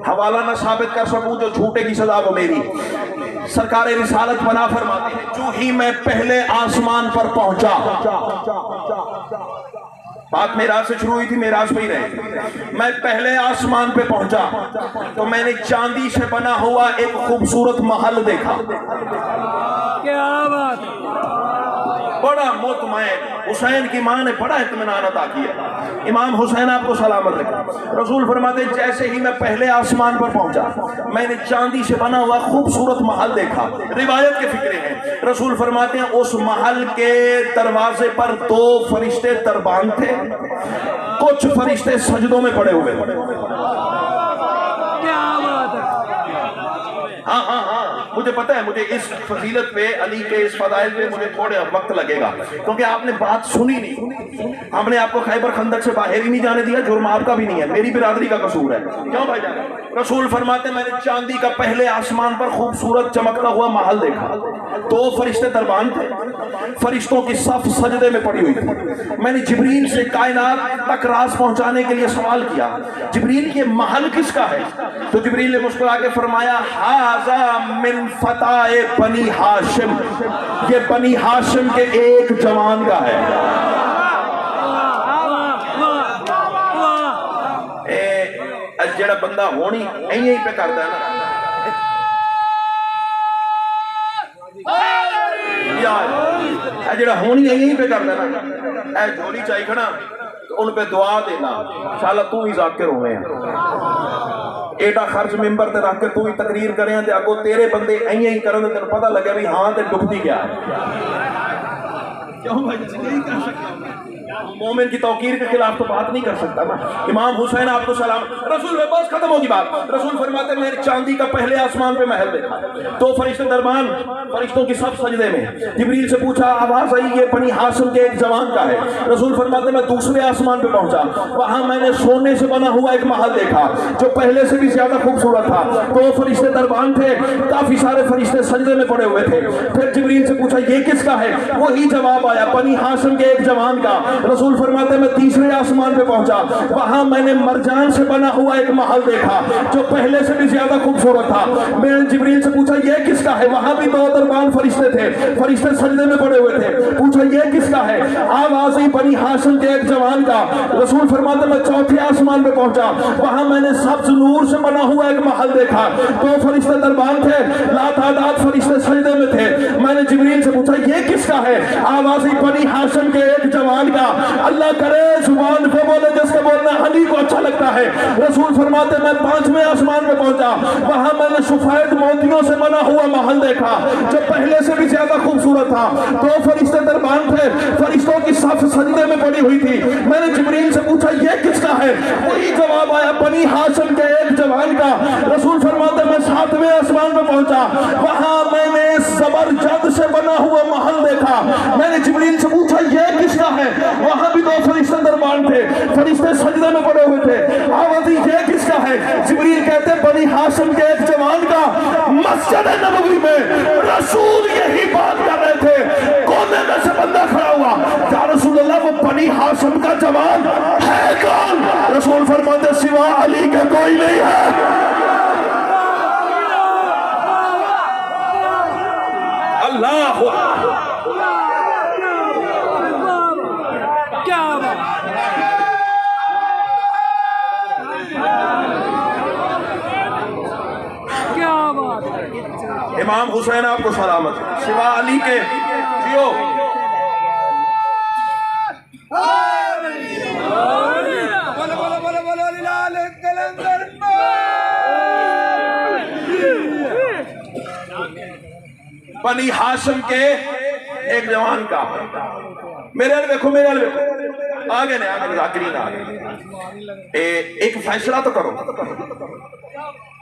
हवाला न साबित कर सकूं जो झूठे की सजा वो मेरी। सरकार रिसालत बना फरमाती है, जो ही मैं पहले आसमान पर पहुंचा, बात मेराज से शुरू हुई थी, मेराज पे ही रहे। मैं पहले आसमान पे पहुंचा तो मैंने चांदी से बना हुआ एक खूबसूरत महल देखा। क्या बात, बड़ा मुतमईन, हुसैन की मां ने बड़ा इत्मीनान अता किया। इमाम हुसैन आपको सलामत रखे। रसूल फरमाते जैसे ही मैं पहले आसमान पर पहुंचा, मैंने चांदी से बना हुआ खूबसूरत महल देखा। रिवायत के फिक्रे हैं, रसूल फरमाते हैं उस महल के दरवाजे पर 2 फरिश्ते दरबान थे, कुछ फरिश्ते सजदों में पड़े हुए। क्या बात है। हाँ हाँ हाँ, मुझे पता है, मुझे इस फजीलत पे, अली के इस फजाइल पे मुझे थोड़े वक्त लगेगा, क्योंकि आपने बात सुनी नहीं। हमने आपको खैबर खंदक से बाहर ही नहीं जाने दिया, जुर्म आपका भी नहीं है, मेरी बिरादरी का कसूर है। क्यों भाई जान? रसूल फरमाते मैंने चांदी का पहले आसमान पर खूबसूरत चमकता हुआ महल देखा। 2 फरिश्ते दरबान थे, फरिश्तों की सफ सजदे में पड़ी हुई थी। मैंने जिब्रील से कायनात तक राज पहुंचाने के लिए सवाल किया, जिब्रील ये महल किसका है? तो जिब्रील ने मुस्कुरा के फरमाया, हाजा मिन फताए बनी हाशिम, ये बनी हाशिम के एक जवान का है। जेड़ा बंदा होनी यही पे करता है ना, जेड़ा होनी यही पे करता है ना, ऐ झोली चाहिए खड़ा तो उन पे दुआ देना, इंशाअल्लाह तू ही जाकिर होवे हैं। एडा खर्च मिंबर ते रख के तू ही तकरीर करें ते अगो तेरे बंदे यही करन, तेन पता लगे भी हाँ ते डुबती क्या है। क्यों भाई यही कर सकता हूं, मोमिन की तौकीर के खिलाफ तो बात नहीं कर सकता ना। इमाम हुसैन आपको सलाम। रसूल बस खत्म होगी बात। रसूल फरमाते मैंने चांदी का पहले आसमान पे महल देखा, 2 फरिश्ते दरबान, फरिश्तों की सब सजदे में। जिब्रील से पूछा, आवाज आई ये बनी हाशिम के एक जवान का है। रसूल फरमाते मैं दूसरे आसमान पे पहुंचा, वहां मैंने सोने से बना हुआ एक महल देखा जो पहले से भी ज्यादा खूबसूरत था। 2 फरिश्ते दरबान थे, काफी सारे फरिश्ते सजदे में पड़े हुए थे। फिर जिब्रील से पूछा ये किसका है? वही जवाब आया, बनी हाशिम के एक जवान का। रसूल फरमाते मैं तीसरे आसमान पे पहुंचा, वहां मैंने मरजान से बना हुआ एक महल देखा जो पहले से भी ज्यादा खूबसूरत था। मैंने जिब्रील से पूछा ये किसका है? वहां भी 2 दरबान फरिश्ते थे, फरिश्ते सजदे में पड़े हुए थे। पूछा ये किसका है? आवाज आई बनी हाशिम के एक जवान का। रसूल फरमाते मैं चौथे आसमान पे पहुंचा, वहां मैंने सब्ज नूर से बना हुआ एक महल देखा। 2 फरिश्ते दरबान थे, लातादाद फरिश्ते सजदे में थे। मैंने जिब्रील से पूछा ये किसका है? आवाज आई बनी हाशिम के एक जवान का। अल्लाह करे जुबान पे बोले जिसके बोलना अली को अच्छा लगता है। रसूल फरमाते मैं 5वें आसमान पे पहुंचा, वहां मैंने सफेद मोतियों से बना हुआ महल देखा जो पहले से भी ज्यादा खूबसूरत था। 2 फरिश्ते दरबान थे, फरिश्तों की सफ सजदे में पड़ी हुई थी। मैंने जिब्रील से पूछा ये किसका है? वही जवाब आया बनी हाशिम के एक जवान का। रसूल फरमाते मैं 7वें आसमान पे पहुंचा, वहां मैंने जबरजद से बना हुआ महल देखा। मैंने जिब्रील से पूछा ये किसका है? वहां भी 2 फरिश्ते दरबान थे, फरिश्ते सजदे में पड़े हुए थे। आवाज ये किसका है? जिब्रील कहते बनी हाशिम के एक जवान का। मस्जिद नबवी में रसूल यही बात कर रहे थे, कोने में से बंदा खड़ा हुआ, या रसूल अल्लाह वो बनी हाशिम का जवान है कौन? रसूल फरमाते सिवा अली का कोई नहीं है। अल्लाह क्या बात। इमाम हुसैन आपको सलामत, सिवा अली के जियो। बनी हाशिम के एक जवान का, मेरे देखो, मेरे आगे ने आगे जाकिरीन आगे एक फैसला तो करो।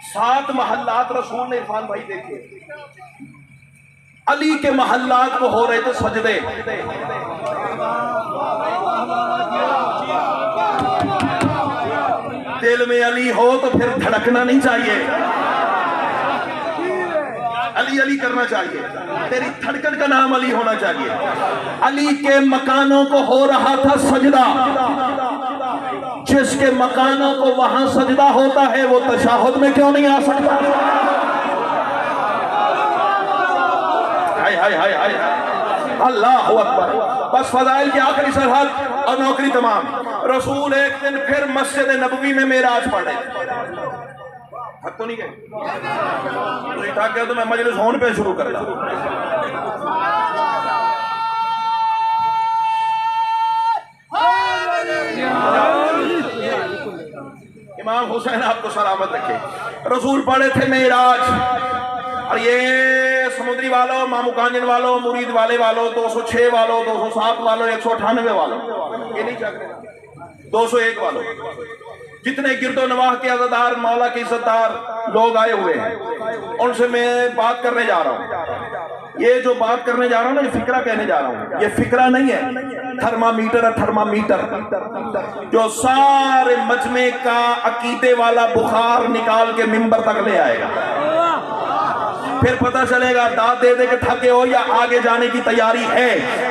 7 महल्लात रसूल ने, इरफान भाई देखिए, अली के महल्लात को हो रहे थे सजदे। दिल में अली हो तो फिर धड़कना नहीं चाहिए, अली अली करना चाहिए, तेरी धड़कन का नाम अली होना चाहिए। अली के मकानों को हो रहा था सजदा, जिसके मकानों को वहां सजदा होता है वो तशाहुद में क्यों नहीं आ सकता? हाय हाय हाय हाय, अल्लाहु अकबर। बस फजाइल की आखिरी सरहद और नौकरी तमाम। रसूल एक दिन फिर मस्जिद नबवी में मेराज पढ़े, हक तो नहीं गए तो मैं मजलिस होने पे शुरू कर रहा। इमाम हुसैन आपको सलामत रखे, रसूल पढ़े थे मेराज, और ये समुद्री वालों, मामू कांजन वालों, मुरीद वाले वालों, 206 वालों, 207 वालों, 198 वालों, ये नहीं चाहते, 201 वालों, जितने गिरदो नवाह के अज़ादार, मौला के इज्जतदार लोग आए हुए हैं, उनसे मैं बात करने जा रहा हूँ। ये जो बात करने जा रहा हूँ ना, ये फिक्रा कहने जा रहा हूँ, ये फिक्रा नहीं है, थर्मामीटर है, थर्मामीटर, जो सारे मजमे का अकीदे वाला बुखार निकाल के मिंबर तक ले आएगा। फिर पता चलेगा दाद दे दे के थके हो या आगे जाने की तैयारी है।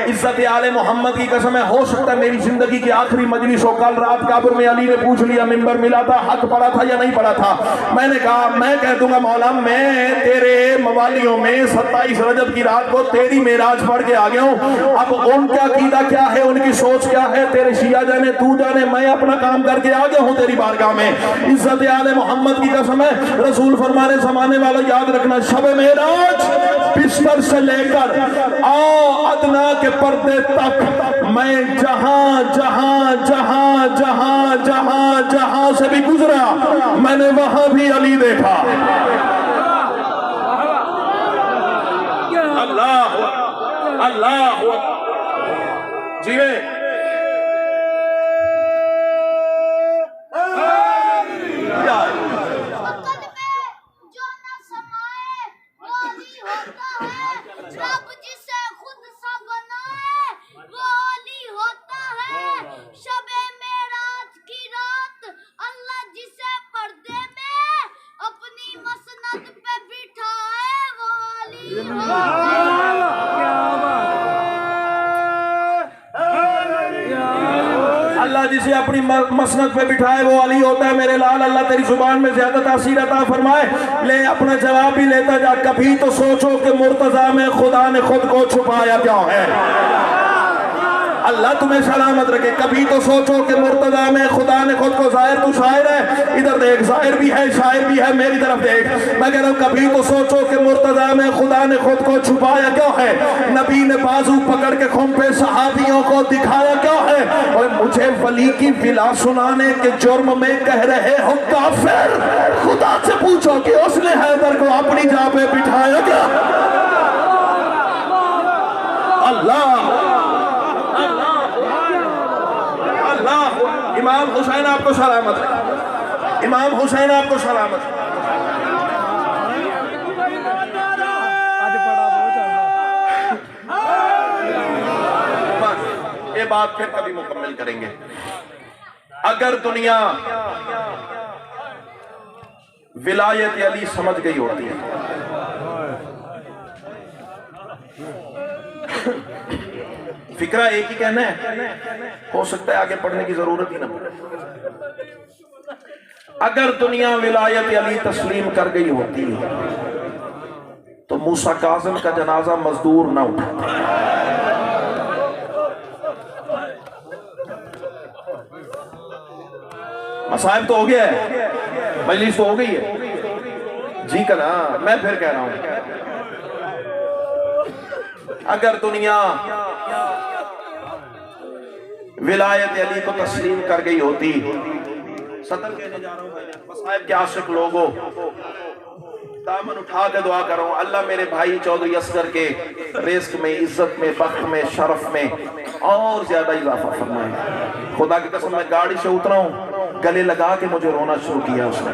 इज्जत आले मोहम्मद की कसम है, हो सकता है मेरी जिंदगी की आखिरी मजलिस हो। कल रात काबुल में अली ने पूछ लिया मिंबर मिला था, हक पड़ा था या नहीं पड़ा था? मैंने कहा मैं कह दूंगा मौला, मैं तेरे मवालियों में 27 रजब की रात को तेरी मेराज पढ़ के आ गया हूँ। अब उनका अकीदा क्या है, उनकी सोच क्या है, तेरे शिया जाने तू जाने, मैं अपना काम करके आ गया हूँ तेरी बारगाह में। इज्जत आले मोहम्मद की कसम है, रसूल फरमाने समाने वाला याद रखना, शब मेराज बिस्तर से लेकर आओ अदना के पर्दे तक मैं जहां जहां जहां जहां जहां जहां से भी गुजरा, मैंने वहां भी अली देखा। अल्लाह अल्लाह जीवे। अल्लाह जिसे अपनी मसनद पे बिठाए वो अली होता है मेरे लाल। अल्लाह तेरी जुबान में ज्यादा तासीर अता फरमाए। ले अपना जवाब भी लेता जा। कभी तो सोचो कि मुर्तजा में खुदा ने खुद को छुपाया क्यों है। अल्लाह तुम्हें सलामत रखे। कभी तो सोचो कि मुर्तजा में खुदा ने खुद को जाहिर, तू शायर है, इधर देख जाहिर भी है शायर भी है, मेरी तरफ देख। मैं कह रहा हूँ कभी तो सोचो कि मुर्तजा में खुदा ने खुद को छुपाया क्यों है। नबी ने बाजू पकड़ के खुम पे सहाबियों को दिखाया क्यों है। और मुझे वली की विला सुनाने के जुर्म में कह रहे हो काफिर। खुदा से पूछो कि उसने हैदर को अपनी जगह पे बिठाया क्या। अल्लाह इमाम हुसैन आपको सलामत है। इमाम हुसैन आपको सलामत है। बस ये बात फिर कभी मुकम्मल करेंगे। अगर दुनिया विलायत अली समझ गई होती है, फिक्रा एक ही कहना है, हो सकता है आगे पढ़ने की जरूरत ही ना पड़े। अगर दुनिया विलायत अली तस्लीम कर गई होती है तो मूसा काज़िम का जनाजा मजदूर ना उठाते। मसाइब तो हो गया है, मजलिस तो हो गई है जी का ना। मैं फिर कह रहा हूं अगर दुनिया विलायत अली को तस्लीम कर गई होती, सदर कहने जा रहा हूं भाई, मसाइब के आशिक लोगों, दामन उठा के दुआ करो, अल्लाह मेरे भाई चौधरी असगर के रिस्क में, इज्जत में, बख्त में, शरफ में और ज्यादा इजाफा फरमाए। खुदा की कसम मैं गाड़ी से उतरा हूं, गले लगा के मुझे रोना शुरू किया उसने।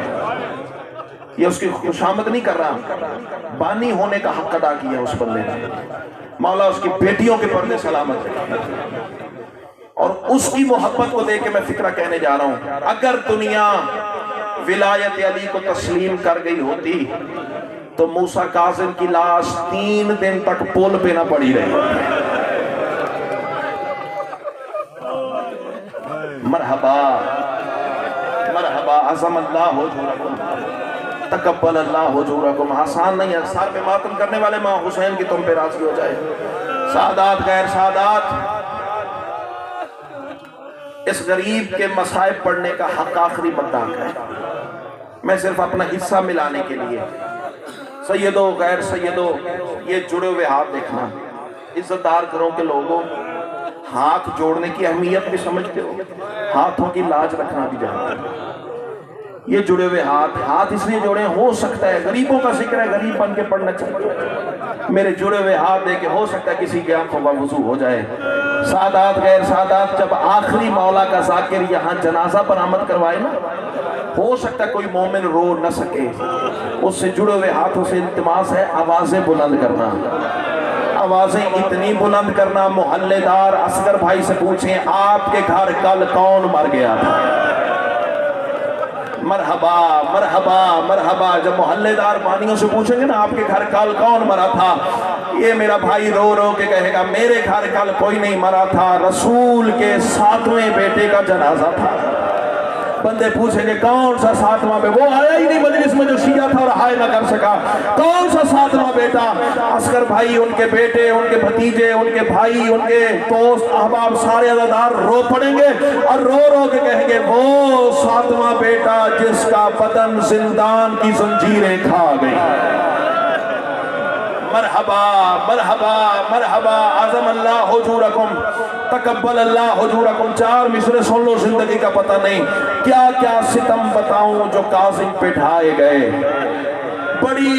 ये उसकी खुशामद नहीं कर रहा, बानी होने का हक अदा किया उस बंदे ने। मौला उसकी बेटियों के पर्दे सलामत रखे। और उसकी मोहब्बत को देख के मैं फिक्रा कहने जा रहा हूं, अगर दुनिया विलायत अली को तस्लीम कर गई होती तो मूसा काजिम की लाश 3 दिन तक पुल पे ना पड़ी रही। मरहबा मरहबा, अज़म अल्लाह हुजूरकुम, तकब्बल अल्लाह हुजूरकुम। आसान नहीं है, सर पे मातम करने वाले मां हुसैन की तुम पे राजी हो जाए। सादात गैर सादात, इस गरीब के मसाइब पढ़ने का हक आखिरी बंदा है। मैं सिर्फ अपना हिस्सा मिलाने के लिए, सैयदो गैर सैयदो, ये जुड़े हुए हाथ देखना। इज्जतदार घरों के लोगों, हाथ जोड़ने की अहमियत भी समझते हो, हाथों की लाज रखना भी जानते हो। ये जुड़े हुए हाथ इसलिए जोड़े, हो सकता है गरीबों का जिक्र है, गरीब बन के पढ़ना चाहिए। मेरे जुड़े हुए हाथ देके हो सकता है किसी की आंखों का वजू हो जाए। सादात गैर सादात, जब आखिरी मौला का जाकिर यहाँ जनाजा बरामद करवाए ना, हो सकता है कोई मोमिन रो न सके। उससे जुड़े हुए हाथों से इल्तिमास है, आवाजें बुलंद करना, आवाजें इतनी बुलंद करना, मोहल्लेदार असगर भाई से पूछें आपके घर कल कौन मर गया था। मरहबा मरहबा मरहबा, जब मोहल्लेदार बानियों से पूछेंगे ना आपके घर कल कौन मरा था, ये मेरा भाई रो रो के कहेगा मेरे घर कल कोई नहीं मरा था, रसूल के 7वें बेटे का जनाजा था। बंदे पूछेंगे कौन सा 7वां बेटा, वो आया ही नहीं मजलिस में जो शिया था और हाय ना कर सका, कौन सा 7वां बेटा। असगर भाई, उनके बेटे, उनके भतीजे, उनके भाई, उनके दोस्त अहबाब सारे अज़ादार रो पड़ेंगे और रो रो के कहेंगे वो 7वां बेटा जिसका बदन जिंदान की जंजीरें खा गई। मरहबा मरहबा मरहबा, आज़म अल्लाह हुजूरकुम, तकब्बल अल्लाह हुजूरकुम। 4 मिसरे सुन लो, जिंदगी का पता नहीं क्या क्या सितम बताऊं जो काज़िम पे ढाए गए। बड़ी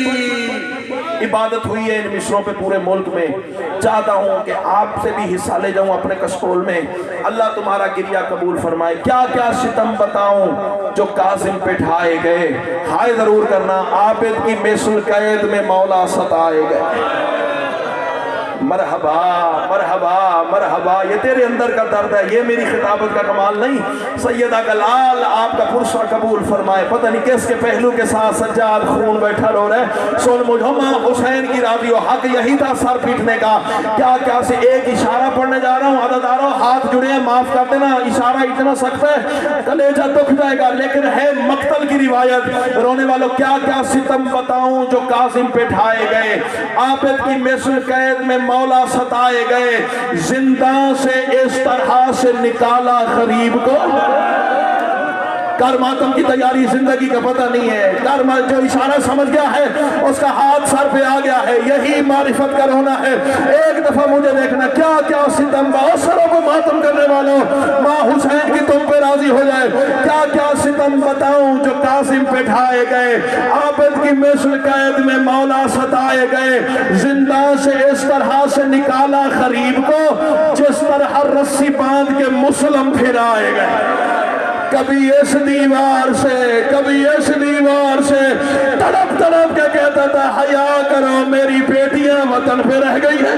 इबादत हुई है इन मिसरों पे पूरे मुल्क में। चाहता हूं कि आपसे भी हिस्सा ले जाऊं अपने कशकोल में। अल्लाह तुम्हारा गिरिया कबूल फरमाए। क्या क्या सितम बताऊं जो काजिम पे ढाए गए। हाय जरूर करना, आबिद की मिसल कैद में मौला सताए गए। मरहबा मरहबा मरहबा, ये तेरे अंदर का दर्द है, ये मेरी खिताबत का कमाल नहीं। सैयदा का लाल आपका पुरसा कबूल फरमाए। पता नहीं किसके पहलू के साथ सज्जाद खून बैठा रो रहा है। सुन मुझे हुसैन की राजी हो, हक यही था सर पीटने का। क्या क्या से एक इशारा पढ़ने जा रहा हूँ, अदादारों हाथ जुड़े हैं, माफ कर देना, इशारा इतना सख्त है कलेजा दुख जाएगा, लेकिन है मक्तल की रिवायत। रोने वालों क्या क्या सितम बताऊं जो काजिम पे ढाए गए। आबिद की मिसल कैद में मौला सताए गए। जिंदा से इस तरह से निकाला गरीब को। कर मातम की तैयारी, जिंदगी का पता नहीं है। कर जो इशारा समझ गया है उसका हाथ सर पे आ गया है। यही मारिफत का रोना है। एक दफा मुझे देखना क्या क्या सितम, सरों को मातम करने वालों, माँ हुसैन की तुम पे राजी हो जाए। क्या क्या सितम बताऊं जो कासिम पे ढाए गए। आबिद की मिसल कैद में मौला सताए गए। जिंदा से इस तरह से निकाला गरीब को जिस तरह रस्सी बांध के मुसलम फिराए गए। कभी इस दीवार से कभी इस दीवार से तड़प तड़प के कहता था हया करो मेरी बेटियां वतन पे रह गई है।